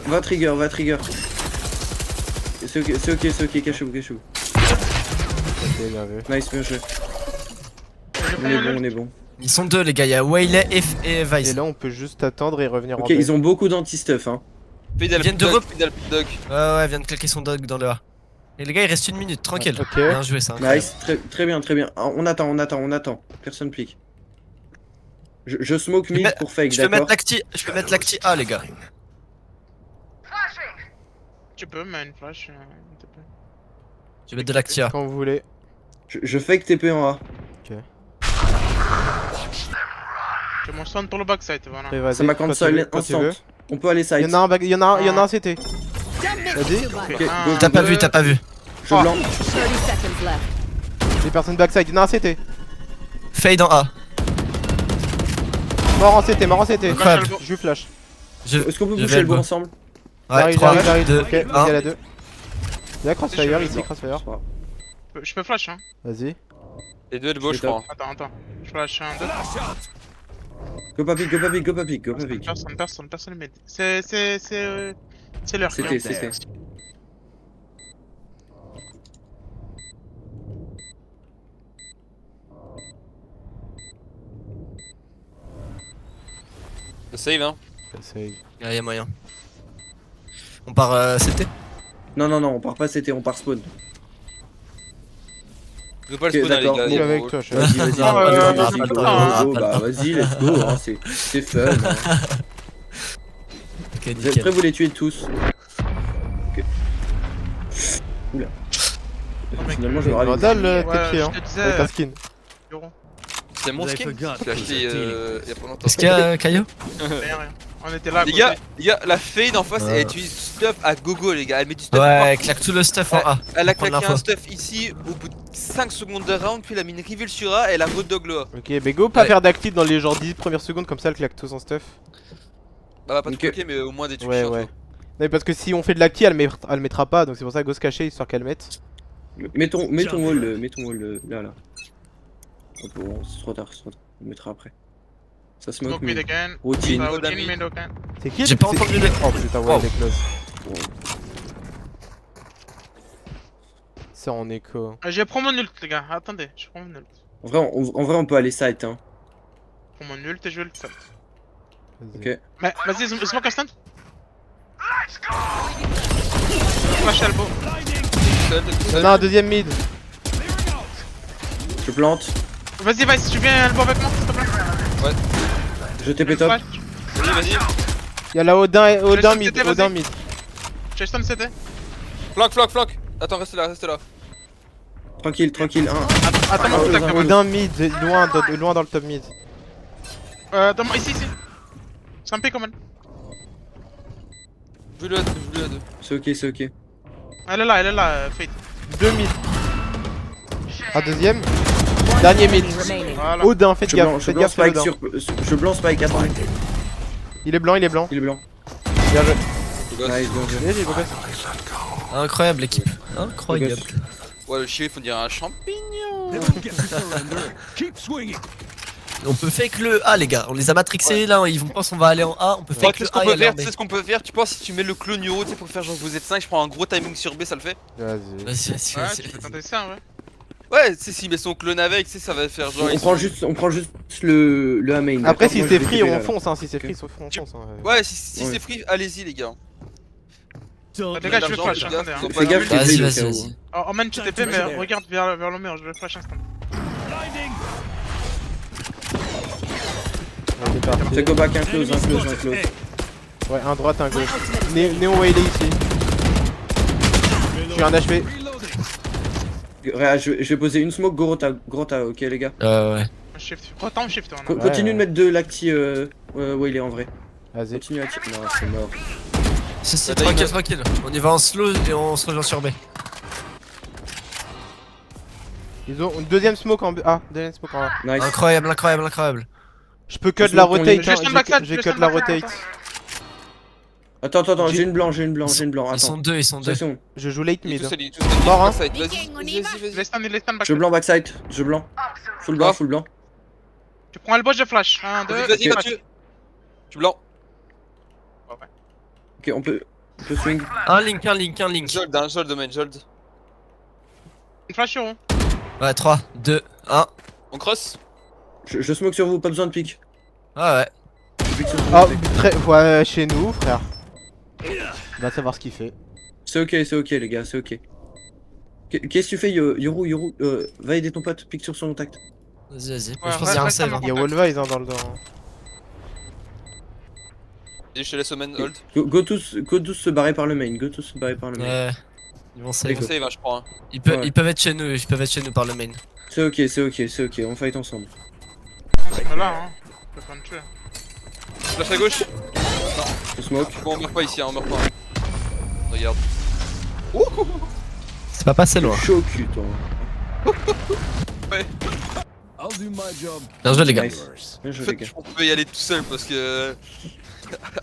Va trigger. C'est ok, cachez-vous. Ok, bien vu. Nice, bien joué. On est bon. Ils sont deux, les gars. Il y a Waylay et Et Vice. là, on peut juste attendre et revenir en Ok, back. ils ont beaucoup d'anti-stuff, hein. Fade viennent de dog. Ouais, vient de claquer son dog dans le A. Et les gars, il reste une minute, tranquille. Ok. Bien joué, ça. Nice, très bien. Ah, on attend. Personne pique. Je smoke mid pour fake, Je peux d'accord? mettre l'acti A, les gars. Tu peux, mais une flash. TP. Je vais mettre de l'acti A. Quand vous voulez. Je fake TP en A. J'ai mon stun pour le backside, voilà. Et vas-y, Ça m'a quand cancel tu veux, quand tu veux. instant. On peut aller side. Il y en a un, il y en a un CT. Vas-y. Ok, Un, go, T'as pas go. vu, t'as pas vu. Je blanc. 30 seconds left. Les personnes backside, il y en a un CT. Fade en A. Mort en CT. Incroyable. Je lui flash. Est-ce qu'on peut je bouger vais le bois le ensemble? Ouais, 3, j'arrive. 2, Ok, vas-y, 1. à la 2. Il y a Crossfire ici, Crossfire. Je peux flash, hein. Vas-y. Les deux elbows, je crois. Attends. Je flash un, deux. Go papi. Personne mid. C'est leur C'était. Le save, hein. Y'a moyen. On part CT. Non, on part pas CT, on part spawn. Je veux pas le Ok, spawn, hein, les d'accord. gars. Je suis avec toi, je suis Vas-y, Non, pas le temps, vas-y, pas le go, temps, go, pas le bah temps. vas-y, let's go, hein, c'est fun. Hein. Ok, Vous êtes nickel. prêts, vous les tuez tous? Ok. Oula. Finalement, je me ravise. Vandal, Ouais, t'es pied, hein. je te disais, Avec ta skin. C'est mon skin. Je l'ai acheté il y a pas longtemps. Est-ce qu'il y a Caillou Rien. On était là. à Les côté. gars, la fade en face, Ouais. elle utilise stuff à gogo, les gars. Elle met du stuff. Ouais, partout. elle claque tout le stuff en A. Elle a Pour prendre claqué un l'info. stuff ici au bout de 5 secondes de round, puis elle a mis une reveal sur A et elle a redog le A. Ok, mais go pas Ouais. faire d'active dans les genre 10 premières secondes, comme ça elle claque tout son stuff. Bah, va pas tout Ok. claquer, mais au moins des trucs Ouais, chiants, ouais. tu vois. Mais parce que si on fait de l'active, elle mettra pas, donc c'est pour ça go se cacher histoire qu'elle mette. Mets ton wall là. Oh, bon, c'est trop tard, On le mettra après. Ça smoke Smoke mid mid. again. Routine. Bah, Routine. routine mid again. C'est qui J'ai pas c'est- entendu le. Oh putain, ouais, Wow. il est close. C'est en écho. Je prends mon ult, les gars. Attendez, je prends mon ult. En vrai, on peut aller side, hein. Je prends mon ult et je vais le faire. Vas-y. Ok. Mais vas-y, smoke un stun. Flash elbow. On a un deuxième mid. Je plante. Vas-y, Vice, tu viens elbow avec moi, s'il te plaît. Je TP top. Flash. Vas-y, vas-y. Y'a la Odin Jason, mid, c'était, Odin vas-y. mid. J'ai stun CT. Flank. Attends, reste là. Tranquille. Attends, mon contact. Odin mid, loin dans le top mid. Donne-moi ici. C'est un P quand même. Je le 2. C'est ok. Elle est là, Fate. 2 mid. Un deuxième. Dernier mid. Remaining. Voilà. Odin, faites Je gaffe, blanc faites gaffe sur Spike Odin. je blanc Spike, attends. Il est blanc. Il est blanc. Bien joué. Nice, bien joué. Allez, beau gosse. Incroyable l'équipe. Incroyable. Ouais, le shérif, on dirait un champignon. Keep swinging. On peut fake le A, les gars. On les a matrixés là. Ils vont penser qu'on va aller en A. On peut Ouais, fake tu sais le ce qu'on A et peut aller faire, en B. tu sais ce qu'on peut faire. Tu penses si tu mets le clone euro, tu sais, pour faire genre vous êtes 5, je prends un gros timing sur B, ça le fait. Vas-y. Vas-y. Ouais, tu peux tenter ça, ouais. Ouais, tu sais, s'il met son clone avec, tu sais, ça va faire genre. On prend juste le A main. Après, d'accord, si moi, c'est je vais free, TP on là. fonce. Si c'est free, on fonce. Ouais, si Ouais. c'est free, allez-y, les gars. Les gars, je vais flash, attendez. Hein. Fais gaffe, Vas-y, TP, Vas-y. au cas où. Emmène tu TP, mais regarde vers le mur, je vais flash instant. On est parti. Fais go back, un close. Ouais, un droite, un gauche. Néon Wayley ici. Je suis un HP. Je vais poser une smoke, Gorota, ok les gars. Ouais. Shift. Attends, shift, on a. Continue ouais. de mettre de l'acti où il est en vrai. Vas-y. Continue à tirer. Non, c'est mort. C'est Bah, tranquille. On y va en slow et on se rejoint sur B. Ils ont une deuxième smoke en B. Ah, deuxième smoke en A. Nice. Incroyable. Je peux cut Smoke la ton rotate. lit. hein, Juste un backside, J'ai juste cut un la backside, rotate. Attends, J'ai- j'ai une blanc. Ils Attends. sont deux. Attention. Je joue late Il est mid. tout seul, Mort, hein. Vas-y, Les stun, les stun back. Je blanc backside. Je blanc. Full blanc. Tu prends elbow, je flash. 1, 2, Vas-y, Mathieu. Tu blanc. Ok, on peut swing. Un link. Jold, domaine, Jold. Flash sur rond. Ouais, 3, 2, 1. On cross. Je smoke sur vous, pas besoin de pique. Ouais. Je pique sur vous. Oh, ouais, chez nous, frère. On va savoir ce qu'il fait. C'est ok les gars, c'est ok. Qu'est-ce que tu fais Yoru va aider ton pote, pique sur son contact. Vas-y. Ouais, Je pense qu'il y a un reste save. à hein. Il y a Wallvise dans le dos. Et je te laisse au main hold. Go tous se barrer par le main. Ouais. Ils vont save. On save, hein, je crois. hein. Ils peuvent être chez nous par le main. C'est ok, on fight ensemble. Mais là, hein. Je peux pas me tuer. Flash à gauche. Je smoke. Bon, on meurt pas ici, hein, on meurt pas. Regarde. C'est pas passé loin. Chaud cul toi. I'll do my job. Bien joué les gars. Nice. Bien En joué fait, les gars. on peut y aller tout seul parce que.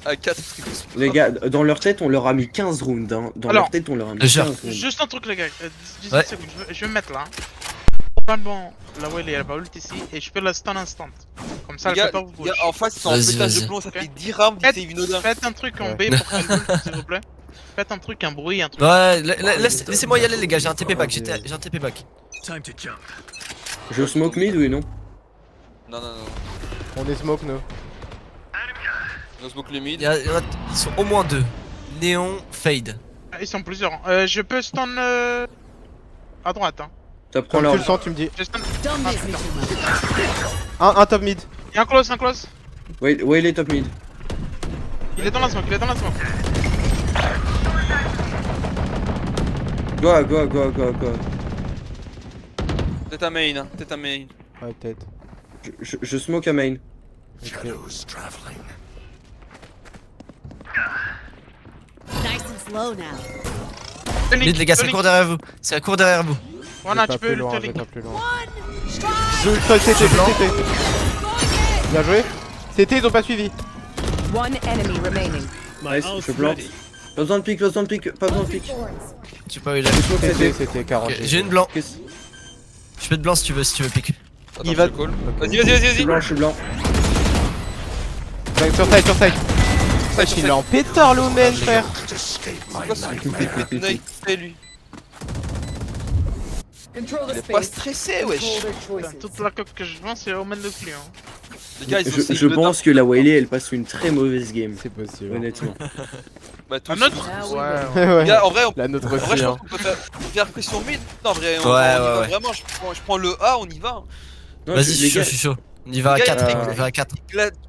À 4, c'est cool. Les gars, dans leur tête on leur a mis 15 rounds hein. Dans Alors, leur tête on leur a mis je 15 rounds. Juste un truc, les gars. 18 Ouais. secondes. Je vais me mettre là. Probablement, la Wally elle va ult ici et je peux la stun instant. Comme ça, Les elle gars, peut pas vous les gars, bouger. en face, ils sont en Vas-y, pétage de vas-y. plomb, ça fait Ok. 10 rounds, ils savent une odeur. Faites un truc en Ouais. B pour qu'elle ult, s'il vous plaît. Faites un truc, un bruit, un truc. Ouais, laissez-moi y aller les gars, j'ai un TP back. J'ai un TP back. Time to jump. Je smoke mid oui non? Non. On est smoke, nous. On smoke le mid. Ils sont au moins deux. Néon, Fade. Ils sont plusieurs. Je peux stun à droite. Hein. T'apprends Comme tu leur. le sens, tu me dis. Je stun. Don't Ah, miss me putain. too much. Un top mid. Il y a un close, Ouais il est top mid. Il est dans la smoke, Go. T'es un main, hein. T'es un main. Ouais, peut-être. Je smoke à main. Shadows traveling. Nice and slow now. Mid, les gars, ça court derrière vous. Ça court derrière vous. Voilà, Pas tu peux plus le loin, link. pas plus loin. CT. Bien joué. CT, ils ont pas suivi. One enemy remaining. Nice, je plante. Pas besoin de pique, pas besoin de pique, pas besoin de pique. Tu peux pas il a. C'était 40. Ok, j'ai une blanc. Qu'est-ce- Je peux de blanc si tu veux pique. Attends, Il va- je call. Vas-y, Je suis vas-y. blanc, je suis blanc. Sur side. Il est en pétard, l'Omen, frère. C'est quoi ce Nike fait lui? Control Il the est pas space. stressé, wesh. Control their Putain, choices. toute la coque que je vends, c'est Omen de plus. Hein. Les gars, ils ont Je pense que la Wailey elle passe une très mauvaise game. C'est possible. Honnêtement. Bah, tous. Un autre Ah oui, Ouais. Ouais. Les gars, en vrai, La nôtre en vrai, aussi, je hein. pense qu'on peut faire pression mid. Non, en vrai, on Ouais, y va ouais. vraiment. Je prends le A, on y va. Non, Vas-y, les gars, je suis chaud. On y va à les gars, 4, ils- on y va à 4.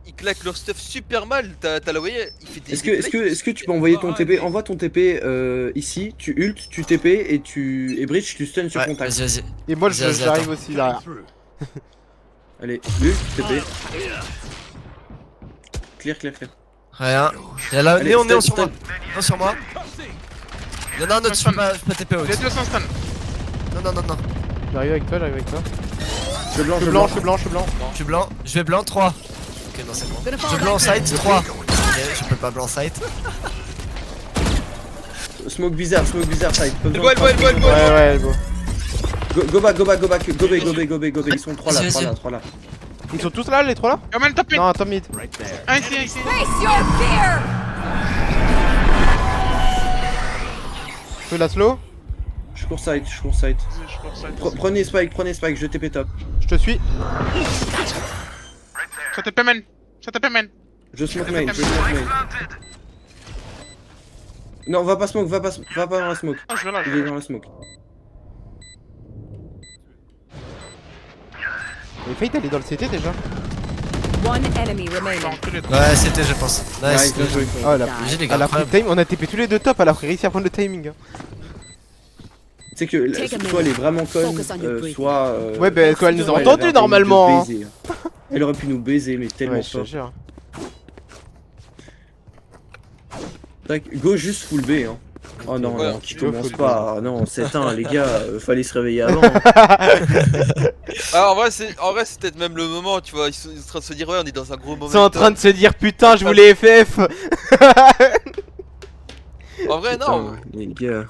Ils claquent leur stuff super mal. T'as la voyez, il fait des. Est-ce que tu peux envoyer ton TP? Envoie ton TP ici, tu ult, tu TP et bridge, tu stun sur Ouais, contact. vas-y. Et moi, Vas-y, j'arrive attends. aussi derrière. Allez, ult, TP. Clear. Rien. Il y a là, Allez, Néon stun, sur moi. stun. Néon sur moi. Il y en a un autre, je peux pas TP out. Les deux sont stun. Non. J'arrive avec toi. Je blanc, Je suis blanc. Je suis blanc. Je vais blanc 3. Ok, non, c'est bon. Gonna Je fall blanc back here. side 3. Ok, je peux pas blanc side. Smoke bizarre, side. Pas besoin Elbow, de elbow, prendre- elbow. Ouais, bon. Go back. Go back. Ils sont 3 là, Vas-y, 3 vas-y. là, 3 là. Ils sont tous là, les trois là? Omen top mid. Non, attends, mid. Un ici. Face your fear! Je fais la slow. Je cours side. Je cours ça. Prenez spike, je TP top. Je te suis. Ça te payman. Je smoke main. Non, va pas smoke, va pas dans la smoke. Ah, je vais là. Il est dans la smoke. Il fait d'aller dans le CT déjà. One enemy remaining. Ouais, c'était, je pense. Nice. Bien joué. Oh la GG, les elle gars, a pris le incroyable. time, on a TP tous les deux top, elle a réussi à prendre le timing. Hein. Tu sais que Take a soit elle est minute. vraiment conne, Focus on your breathing. soit. Ouais, bah quand elle nous a soit elle entendu avait normalement. envie Hein. de baiser, hein. Elle aurait pu nous baiser, mais tellement Ouais, je te fort. jure. Tac, go juste full B. Hein. Oh non, Ouais, non, qui go commence full pas. Ah non, 7-1, les gars, fallait se réveiller avant. Ah, en vrai, c'est peut-être même le moment, tu vois. Ils sont en train de se dire, ouais, on est dans un gros moment. Ils sont en train de se dire putain, je voulais FF. En vrai, non. Putain, les gars.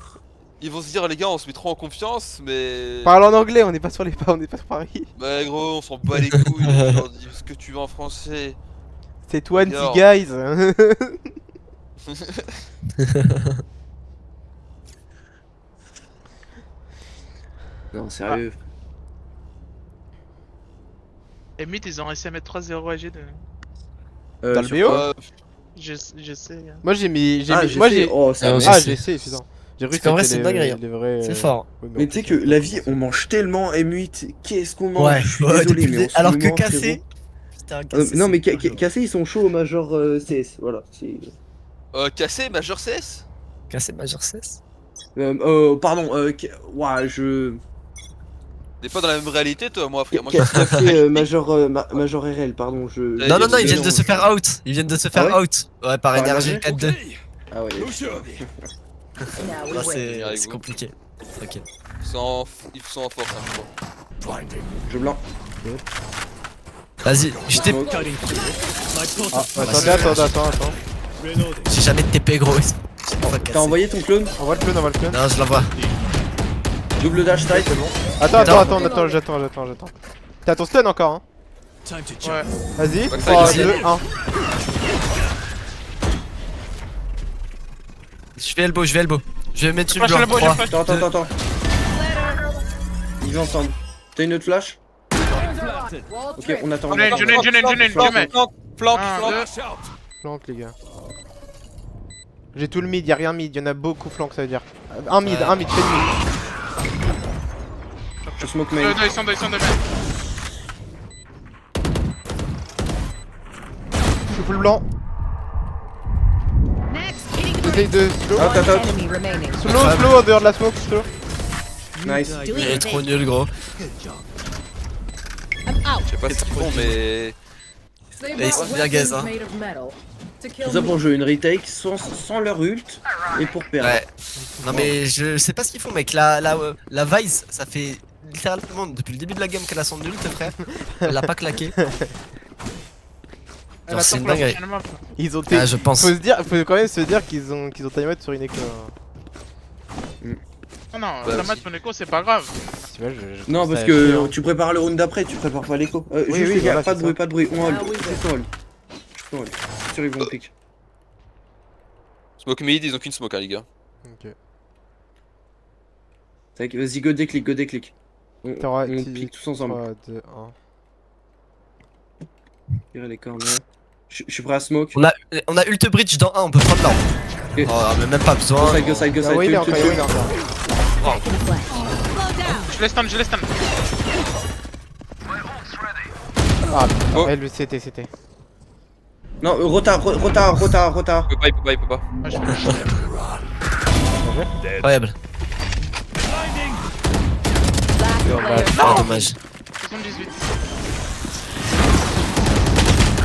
Ils vont se dire, les gars, on se met trop en confiance, mais. Parle en anglais, on n'est pas sur les pas, on n'est pas sur Paris. Bah, gros, on s'en bat les couilles. Genre, dis ce que tu veux en français. C'est 20 Yo. guys. Non, sérieux. Et mid, ils ont réussi à mettre 3-0 AG de. Dans le sur BO? quoi Je sais. Hein. Moi j'ai mis. Ah, Moi j'ai j'ai. fait. Oh, ça Ah, va. aussi. Ah, j'ai essayé, putain. J'ai C'est qu'en vrai, c'est dinguerie, hein. dingue. C'est fort. Mais tu sais que la vie, on mange tellement M8. Qu'est-ce qu'on mange? Ouais, Je suis ouais, désolé, depuis mais le- en ce alors que moment, cassé. frérot. Putain, cassé. Non, mais c'est cool. Cassé, ils sont chauds au Major CS. Voilà. Cassé, Major CS. Cassé Major 16. Pardon, ouah, je. T'es pas dans la même réalité, toi, moi, frère. Moi, Cassé Major RL, pardon, je. Non, non, non, ils viennent de non, se faire out. Ils viennent de se faire Ah ouais out. Ouais, par Par énergie énergie 4-2. Ah ouais. Now we Là, win. c'est compliqué. Ok. ils sont en force, hein, je crois. Je blanc. Vas-y, je t'ai. Smoke. Attends. J'ai jamais de TP, gros. T'as envoyé ton clone? On va le clone. Non, je l'envoie. Double dash tight. Attends, j'attends. T'as ton stun encore, hein. Ouais. Vas-y, Ouais, 3, vas-y. 2, 1. Je vais elbow. Je vais mettre sur le Flash le blanc. bois, 3. j'ai flash. Attends. Ils vont ensemble. T'as une autre flash? Wall Ok, trip. on attend. J'en ai une, jamais. Flanque. Flank, les gars. J'ai tout le mid, y'a rien mid, y'en a beaucoup flank, ça veut dire. Un mid, fais le mid. Je smoke main. Ils sont deux. Je suis full blanc. Next, hitting J'essaye de slow. Ah, One t'as. enemy remaining. Slow, en dehors de la smoke, slow. Nice. doing Il est it. trop nul, gros. I'm out. Je sais pas ce qu'ils font, mais. They ils sont brought bien gaze, weapons hein. made of metal to kill Tout ça me. pour jouer une retake sans leur ult et pour perdre. Ouais. Non mais je sais pas ce qu'ils font mec, la Vice ça fait littéralement depuis le début de la game qu'elle a son ult frère. Elle l'a pas claqué. Elle c'est attend une pour la dinguerie. prochaine map. Ils ont Ah je pense. faut quand même se dire qu'ils ont timeout sur une école. Non, non, Bah, la si. match mon écho, c'est pas grave. Tu vois, je Non, trouve parce ça que chiant. tu prépares le round d'après, tu prépares pas l'écho. Oui, Juste oui, les gars, voilà, pas de c'est bruit, ça. pas de bruit. On hold. Ah oui, Juste on hold. Juste on hold. Sûr, ils vont pick. Smoke mid, ils ont qu'une smoke, hein, les gars. Ok. Tac, vas-y, go déclic, go déclic. On T'auras pique tous ensemble. 3, 2, 1. Tirer les corners. Je suis prêt à smoke. On a ult bridge dans 1, on peut prendre l'arbre. Ok. Oh mais même pas Go besoin. side, go side, go Ah side. oui, il est Tu- encore, tu- il est encore. Slow down. Je les stun, je les stun. Ah putain, Oh. elle, c'était. Non, rota. Il peut pas, il peut pas. Ah, je fais- Incroyable. Last player. Ah dommage. 78.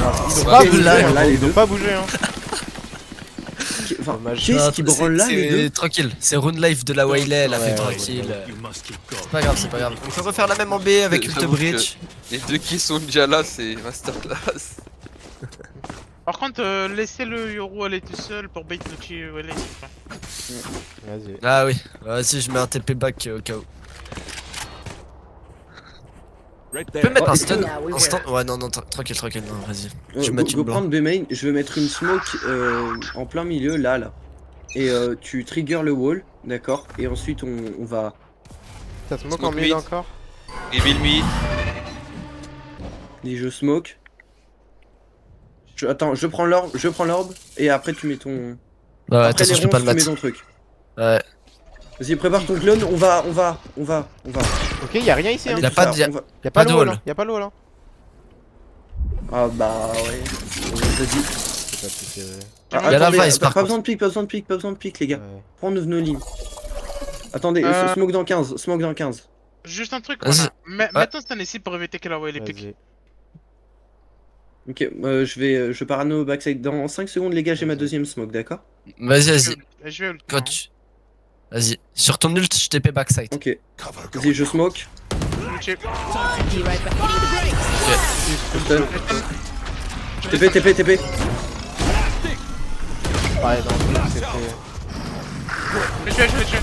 Ils ont Ouais, pas là, bougé, là, hein. les Ils ont deux. pas bougé, hein. Enfin, Dommage. qu'est-ce qui branle là, les deux? Tranquille, c'est rune life de la Waylay, elle a Ouais, fait ouais, tranquille. C'est pas grave, c'est pas grave. On peut refaire la même en B avec ult J'avoue bridge. Les deux qui sont déjà là, c'est masterclass. Par contre, laissez le Yoru aller tout seul pour bait le chi. Vas-y. Ah oui, vas-y je mets un TP back au cas où. Tu peux mettre un stun? Yeah, we Un will. stun? Ouais non non tranquille, non vas-y. Je vais Go, mettre go une blanc. prendre B main, je vais mettre une smoke en plein milieu, là. Et tu trigger le wall, d'accord? Et ensuite on va... T'as smoke en Smoke mid mid. encore? Reveal mid. Et je smoke. Attends, je prends l'orbe, et après tu mets ton... Ouais, après attention les je peux pas ronces, le tu mets mettre. ton truc. Ouais. Vas-y, prépare ton clone, on va. Ok, y'a rien ici, hein. Y a pas de- on va- Y'a pas pas de l'eau wall. là. Y'a pas l'eau là. Ah bah ouais. Vas-y. C'est pas piqué, ouais. Ah, Y a la attendez, vice, pas par besoin de pique, pas besoin de pique les gars. Ouais. Prends nos lignes. Attendez, smoke dans 15, smoke dans 15. Juste un truc, Vas-y. mettons stun ici pour éviter qu'elle envoie les pics. Vas-y. Ok, je parano backside dans 5 secondes les gars, j'ai ma deuxième smoke, d'accord? Vas-y. Je vais ult. Quand tu... Vas-y. Sur ton ult, je TP backside. Ok. Vas-y, je smoke. Ulti. Be right back. Stun. TP. Ouais, non, c'était. Je vais tuer.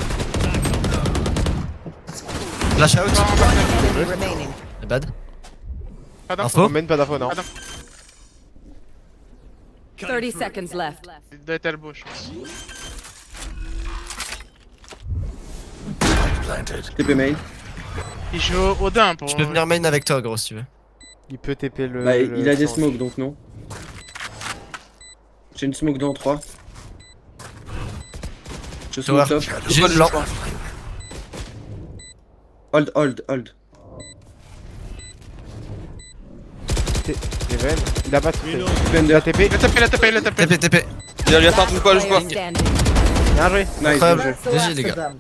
Flash out. Enemy remaining. Bad. Pas d'info. Info. Mène pas d'info, non. Pas d'info. 30 seconds left. Il doit être elbow, je pense. TP main. Il joue Odin pour. Je peux venir main avec toi gros si tu veux. Il peut TP le. Bah, le il a des centre. smokes donc non. J'ai une smoke dans 3. Je smoke Tower. top. J'ai une blanc. Hold. Even. Il a pas tout fait. Defender. Il a TP. Le TP. TP. Il attend, bouge pas. Player standing. Bien joué. Nice, Incroyable. bien joué. GG les gars.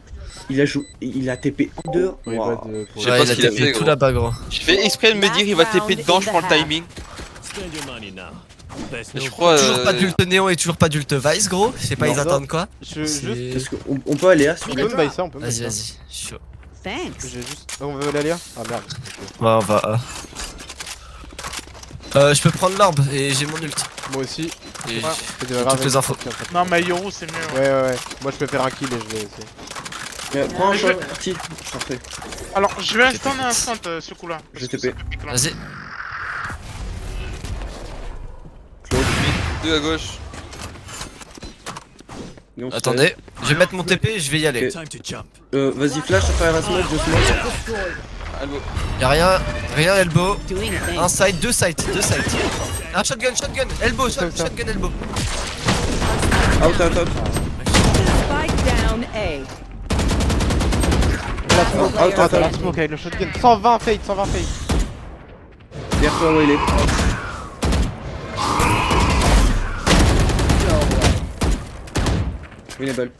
Il a TP en dehors. Oui, Wow. bah, de- Je sais Ouais pas il ce a qu'il a TP fait, tout gros. là-bas gros. Je fais exprès de me dire il va TP dedans, je prends le timing. Mais je crois. Toujours pas d'ult néon et toujours pas d'ult vice gros. Je sais pas Non. ils attendent quoi. Je juste. Est-ce qu'on peut aller à ce On peut buy ça, on peut buy Vas-y ça. chaud. Thanks. J'ai juste. On veut aller là? Ah merde. Ouais on va je peux prendre l'orbe et j'ai mon ult. Moi aussi. Et C'est j'ai toutes les infos. Non, mais Yoru c'est mieux. Ouais. Moi je peux faire un kill et je vais aussi. Prends un Mais je shot, vais- parti. Parfait. Alors, je vais instant ce coup-là. Je parce que TP. ça pique là. Vas-y. Deux à gauche. Et on se Attendez. Je vais mettre mon TP et je vais y aller. Ok. Vas-y, flash à faire la smoke, je smoke. Elbow. Y'a rien elbow. Doing a thing. Un side, deux sides. Un shotgun, elbow, shotgun, elbow. Out. Spike down A. Out, la smoke avec le shotgun. 120 fade. Derrière toi, où il est. Winnable.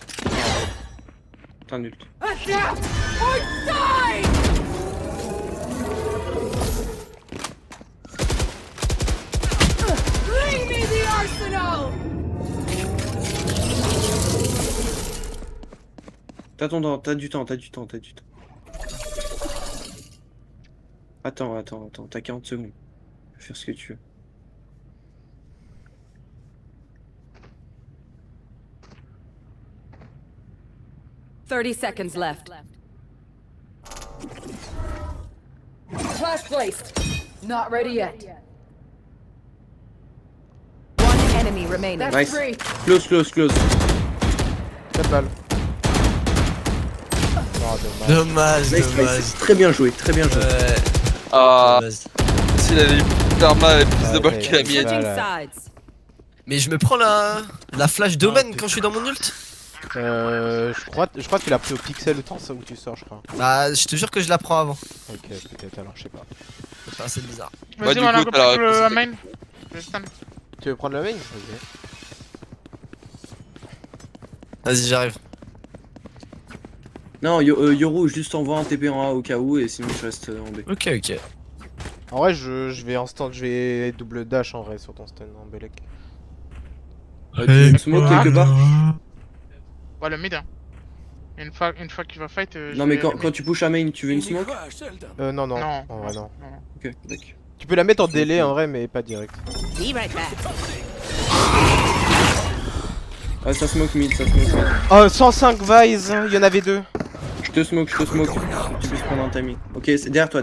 Putain, nul. Adapt or die! Bring me the arsenal! T'as du temps, t'as du temps. Attends, t'as 40 secondes. Tu peux faire ce que tu veux. $30 seconds left. Flash placed. Not ready yet. One enemy remaining. That's Nice. three. Close. 4 balles. Oh, dommage. Nice. Très bien joué. Ouais. Ah, dommage. s'il avait eu Karma avait plus de balles Ouais, que la mienne. ouais. Switching Voilà. sides. Mais je me prends la flash domaine quand je suis dans mon ult. Je crois que tu l'as pris au pixel le temps ça où tu sors, je crois. Bah, je te jure que je la prends avant. Ok, peut-être alors, je sais pas. C'est assez bizarre. Bah, Vas-y, du on a coup, compris t'as la que le réponse. main. Je stun. Tu veux prendre la main? Ok. Vas-y, j'arrive. Non, Yoru, juste envoie un TP en A au cas où et sinon je reste en B. Ok. En vrai, je vais instant, je vais double dash en vrai sur ton stun en Belek. Tu veux une smoke quelque part? Ouais, le mid. Hein. Une fois qu'il va fight. je Non mais vais quand, le quand tu pushes à main, tu veux une smoke? Non. Non. En vrai, non. Ok, d'accord. Tu peux la mettre en délai en vrai, mais pas direct. Be right back. Ah, ça smoke mid. Oh, 105 Vise, il y en avait deux. Je te smoke. Tu peux se prendre un timing. Ok, c'est derrière toi.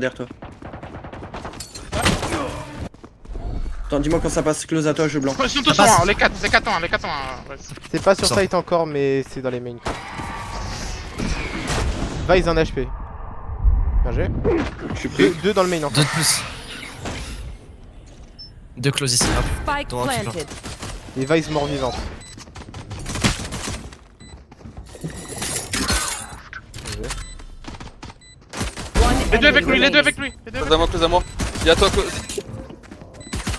Attends, dis-moi quand ça passe close à toi, je blanc. Ils sont tous loin, les 4 1. Ouais. C'est pas sur Ça. site encore, mais c'est dans les mains. Vise en HP. Bien joué. Je suis pris. Deux dans le main encore. 2 de plus. 2 close ici. Hop. Spike Don't want to planted. Et Vise mort vivante. One Les deux enemy avec lui. remaining. Close à moi. Il y a toi, close.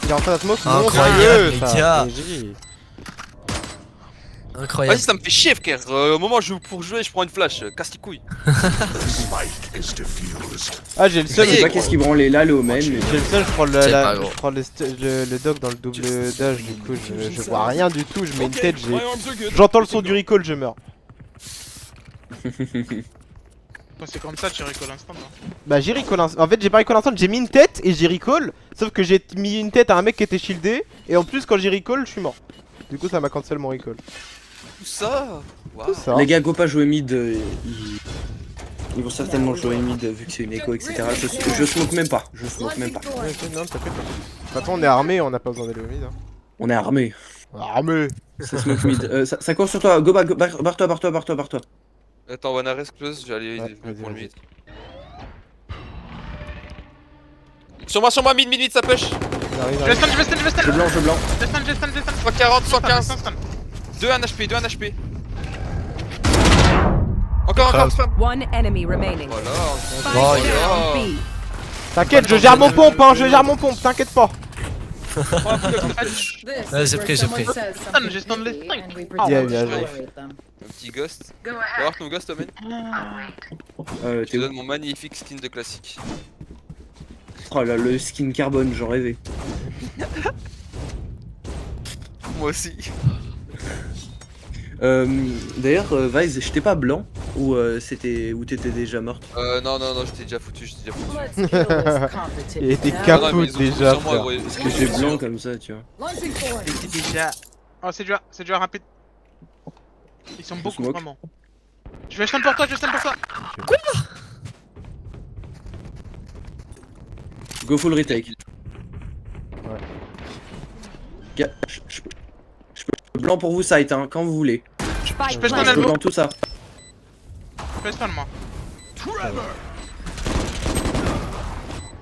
Il est en train de smoke. Incroyable, les ça. gars. GG. Incroyable. Vas-y, ça me fait chier, frère. Au moment où je joue pour jouer, je prends une flash. Casse les couilles. Ah, j'ai le seul. Je sais pas qu'est-ce qui branlait là, le main, mais... J'ai le seul, je prends C'est pas gros. je prends le dog dans le double dash, du coup je vois rien du tout, je mets une tête, j'entends le son du recall, je meurs. Quand c'est comme ça, tu recall instant. Bah j'ai recall en fait j'ai pas recall instant, j'ai mis une tête et j'ai recall, sauf que j'ai mis une tête à un mec qui était shieldé, et en plus quand j'ai recall, je suis mort. Du coup ça m'a cancel mon recall. Tout ça. Waouh. Tout ça. Les gars, go pas jouer mid, ils vont certainement jouer mid vu que c'est une écho, etc. Je smoke même pas, Ouais, ok, non, t'inquiète. De toute façon on est armé, on n'a pas besoin d'aller au mid. Hein. On est armé. Armé. Ça smoke mid. Ça court sur toi, go back, barre-toi. Attends, One reste close, je vais aller Ouais, pour vas-y, lui. Sur moi, mid, ça push. Je vais stun. Je blanc. Je stun. 140, 115. 2 1 HP. Encore. One enemy remaining. Voilà. Spike Oh, down B. T'inquiète, je gère mon pompe, t'inquiète pas. Ouais, j'ai pris. J'ai stun les strings. Bien joué. Un petit ghost. Tu vas voir ton ghost, Omen. Je te T'es où? donne mon magnifique skin de classique. Oh là, le skin carbone, j'en rêvais. Moi aussi. D'ailleurs, Vise, j'étais pas blanc ou t'étais déjà morte? Non, j'étais déjà foutu. Il était Ah non, capot mais ils ont déjà. sur moi, gros. Parce que j'ai blanc comme ça, tu vois. Launching forward. Déjà. Oh, c'est déjà rapide. Ils sont beaucoup, smoke. vraiment. Je vais stun pour toi. Go full retake. Ouais. Gars, je peux blanc pour vous site, hein, quand vous voulez. Je peux stun Je peux elbow. blanc tout ça. Je peux stun moi.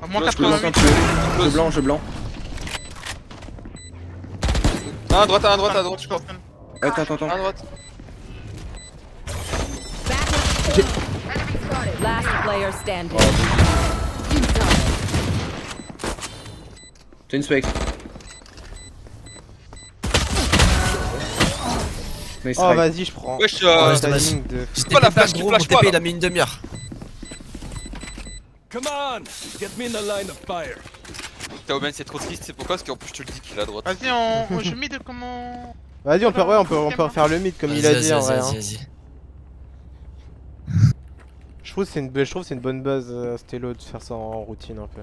Moins Close, Je peux blanc quand 88. tu veux. Je blanc. À droite, je crois. Attends. À droite. Last player standing. T'as une spec. Nice Oh try. vas-y, je prends. Wesh, Ouais, Timing de- J'étais pas la pas flash qui gros, flash mon pas, TP là. il a mis une demi-heure. Come on, get me in the line of fire. Putain, Omen, c'est trop triste, c'est pourquoi? Parce qu'en plus, je te le dis qu'il est à droite. Vas-y, on joue mid comment. Vas-y, on peut faire le mid comme il a dit en vrai. hein. Vas-y. Je trouve que c'est une bonne base, Stello, de faire ça en routine un peu.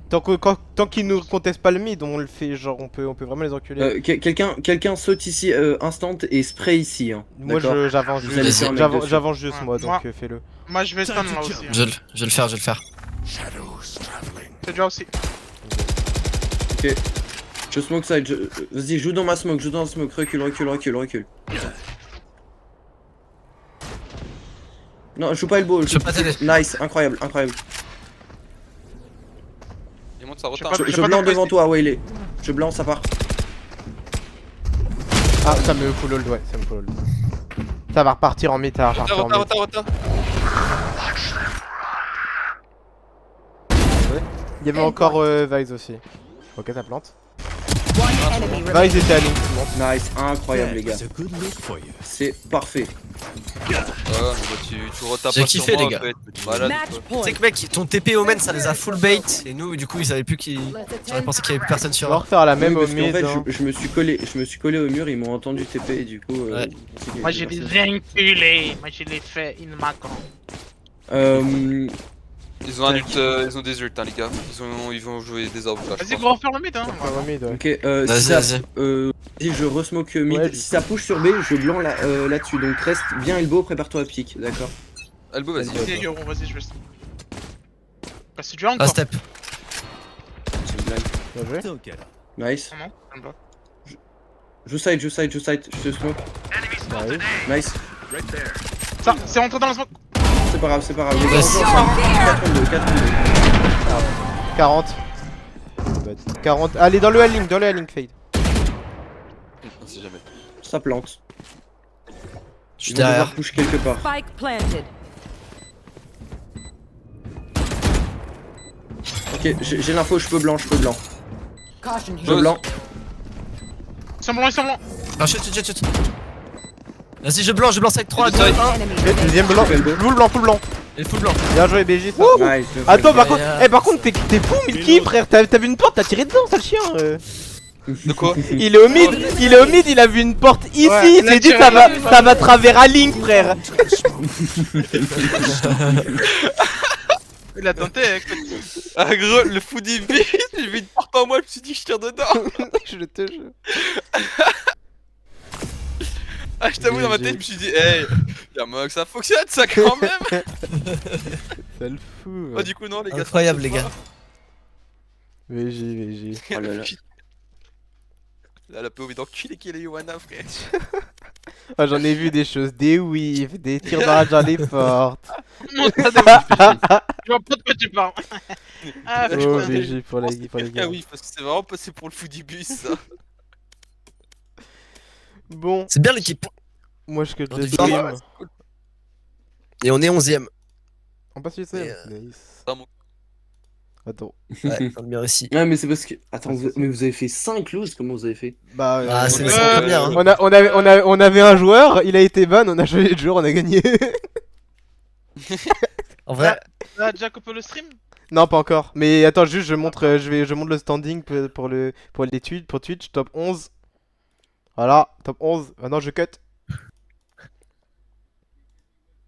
Tant qu'ils nous contestent pas le mid, on le fait, genre on peut vraiment les enculer. Quelqu'un saute ici, instant et spray ici. Hein. Moi j'avance Vous allez faire un mec dessus. j'avance juste Ouais, moi, moi- donc fais-le. Moi je vais stun là aussi. hein. Je vais le faire, je vais le faire. C'est déjà aussi. Ok. Je smoke side, vas-y, joue dans ma smoke, recule. Non, joue pas elbow. Je peux pas t'aider. Nice, incroyable. Il monte sa Je sais retard. pas- Je blanc devant toi, Wayley. Je blanc, ça part. Ah, ça me full hold, ouais, ça me full hold. Ça va repartir en mid, ça va repartir en mid. Retard. Il y avait encore Vise aussi. Ok, ça plante. One enemy remaining. Vise était à ligne, tout le monde. Nice, incroyable, les gars. C'est parfait. Ouais, mais bah, tu retapes J'ai pas kiffé, sur moi, les gars. en fait. T'es malade, Match quoi. Tu point. sais que mec, ton TP Omen ça les a full bait et nous du coup ils savaient plus qui. J'aurais pensé qu'il y avait plus personne On sur va A. refaire la même Oui, au parce qu'en mid. fait, hein. je me suis collé au mur, ils m'ont entendu TP et du coup. Ouais. Moi j'ai les enculés. Moi je les fait in ma camp. Ils ont un ult, ils ont des ults, hein, les gars. Ils vont jouer des arbres là. je Vas-y, crois. go refaire le mid hein. On va au mid, ouais. Ok, Vas-y, si ça, vas-y. si je resmoke mid, Ouais, si ça push sur B, je blanc là-dessus. Donc reste bien elbow, prépare-toi à pique, d'accord? Elbow, vas-y. Vas-y, Garo, vas-y, je vais stun. Bah, c'est du Ah encore. step. C'est une blague. Bien joué. Nice. Non, j'aime pas. Joue side, je te smoke. Ouais. Nice. Ça, c'est rentré dans la smoke. C'est pas grave. Yes. 4-2. 40. 40. Allez, dans le A-Link, fade. On sait jamais. Ça plante. Je suis Ils vont devoir derrière. push quelque part. Spike planted. Ok, j'ai l'info, je peux blanc. Caution Je here. blanc. Ils sont blancs. Ah chut. Vas-y je blanc side 3, 2, 1. Enemy Et remaining. deuxième blanc. Full blanc. Et full blanc. Bien joué, BG. Ça. Nice. Attends, par contre, Yeah. par contre, t'es fou, Milky, frère. T'as vu une porte, t'as tiré dedans, sale chien. De quoi? Il est au mid, il a vu une porte ici. Ouais, Il il a s'est dit, tiré ça va travers à Link, frère. Il a tenté avec. Ah gros, le fou d'Ibis, j'ai vu une porte en moi, je me suis dit je tire dedans. Je te jure. Ah je t'avoue dans ma tête, je me suis dit hey, y'a moyen que ça fonctionne ça quand même. Ça le fout. Oh du coup non les gars. Incroyable les gars. VG. Oh là là. Là la POV d'enculé qui est les Yohanna frère. Ah, j'en ai vu des choses, des whiffs, des tirs dans les portes. Comment ça démarre? Je vois pas de quoi tu parles. Ah, Oh, Oh, putain. VG pour les gars. Ah oui parce que c'est vraiment passé pour le fou d'Ibis ça. Bon, C'est bien l'équipe. moi je cut On le est stream. bien. Et on est 11ème. On passe sur Et, ça. Nice. Ah, mon- Attends. Ouais, dans le mien aussi. Ouais, mais c'est parce que. Attends, mais vous avez fait 5 loses, comment vous avez fait? Bah, Ah c'est Ouais, la première. Hein. on avait un joueur, il a été ban, on a joué les joueurs, on a gagné. En vrai, T'as déjà coupé le stream? Non, pas encore. Mais attends, juste je montre le standing pour les Twitch, top 11. Voilà, top 11. Maintenant je cut.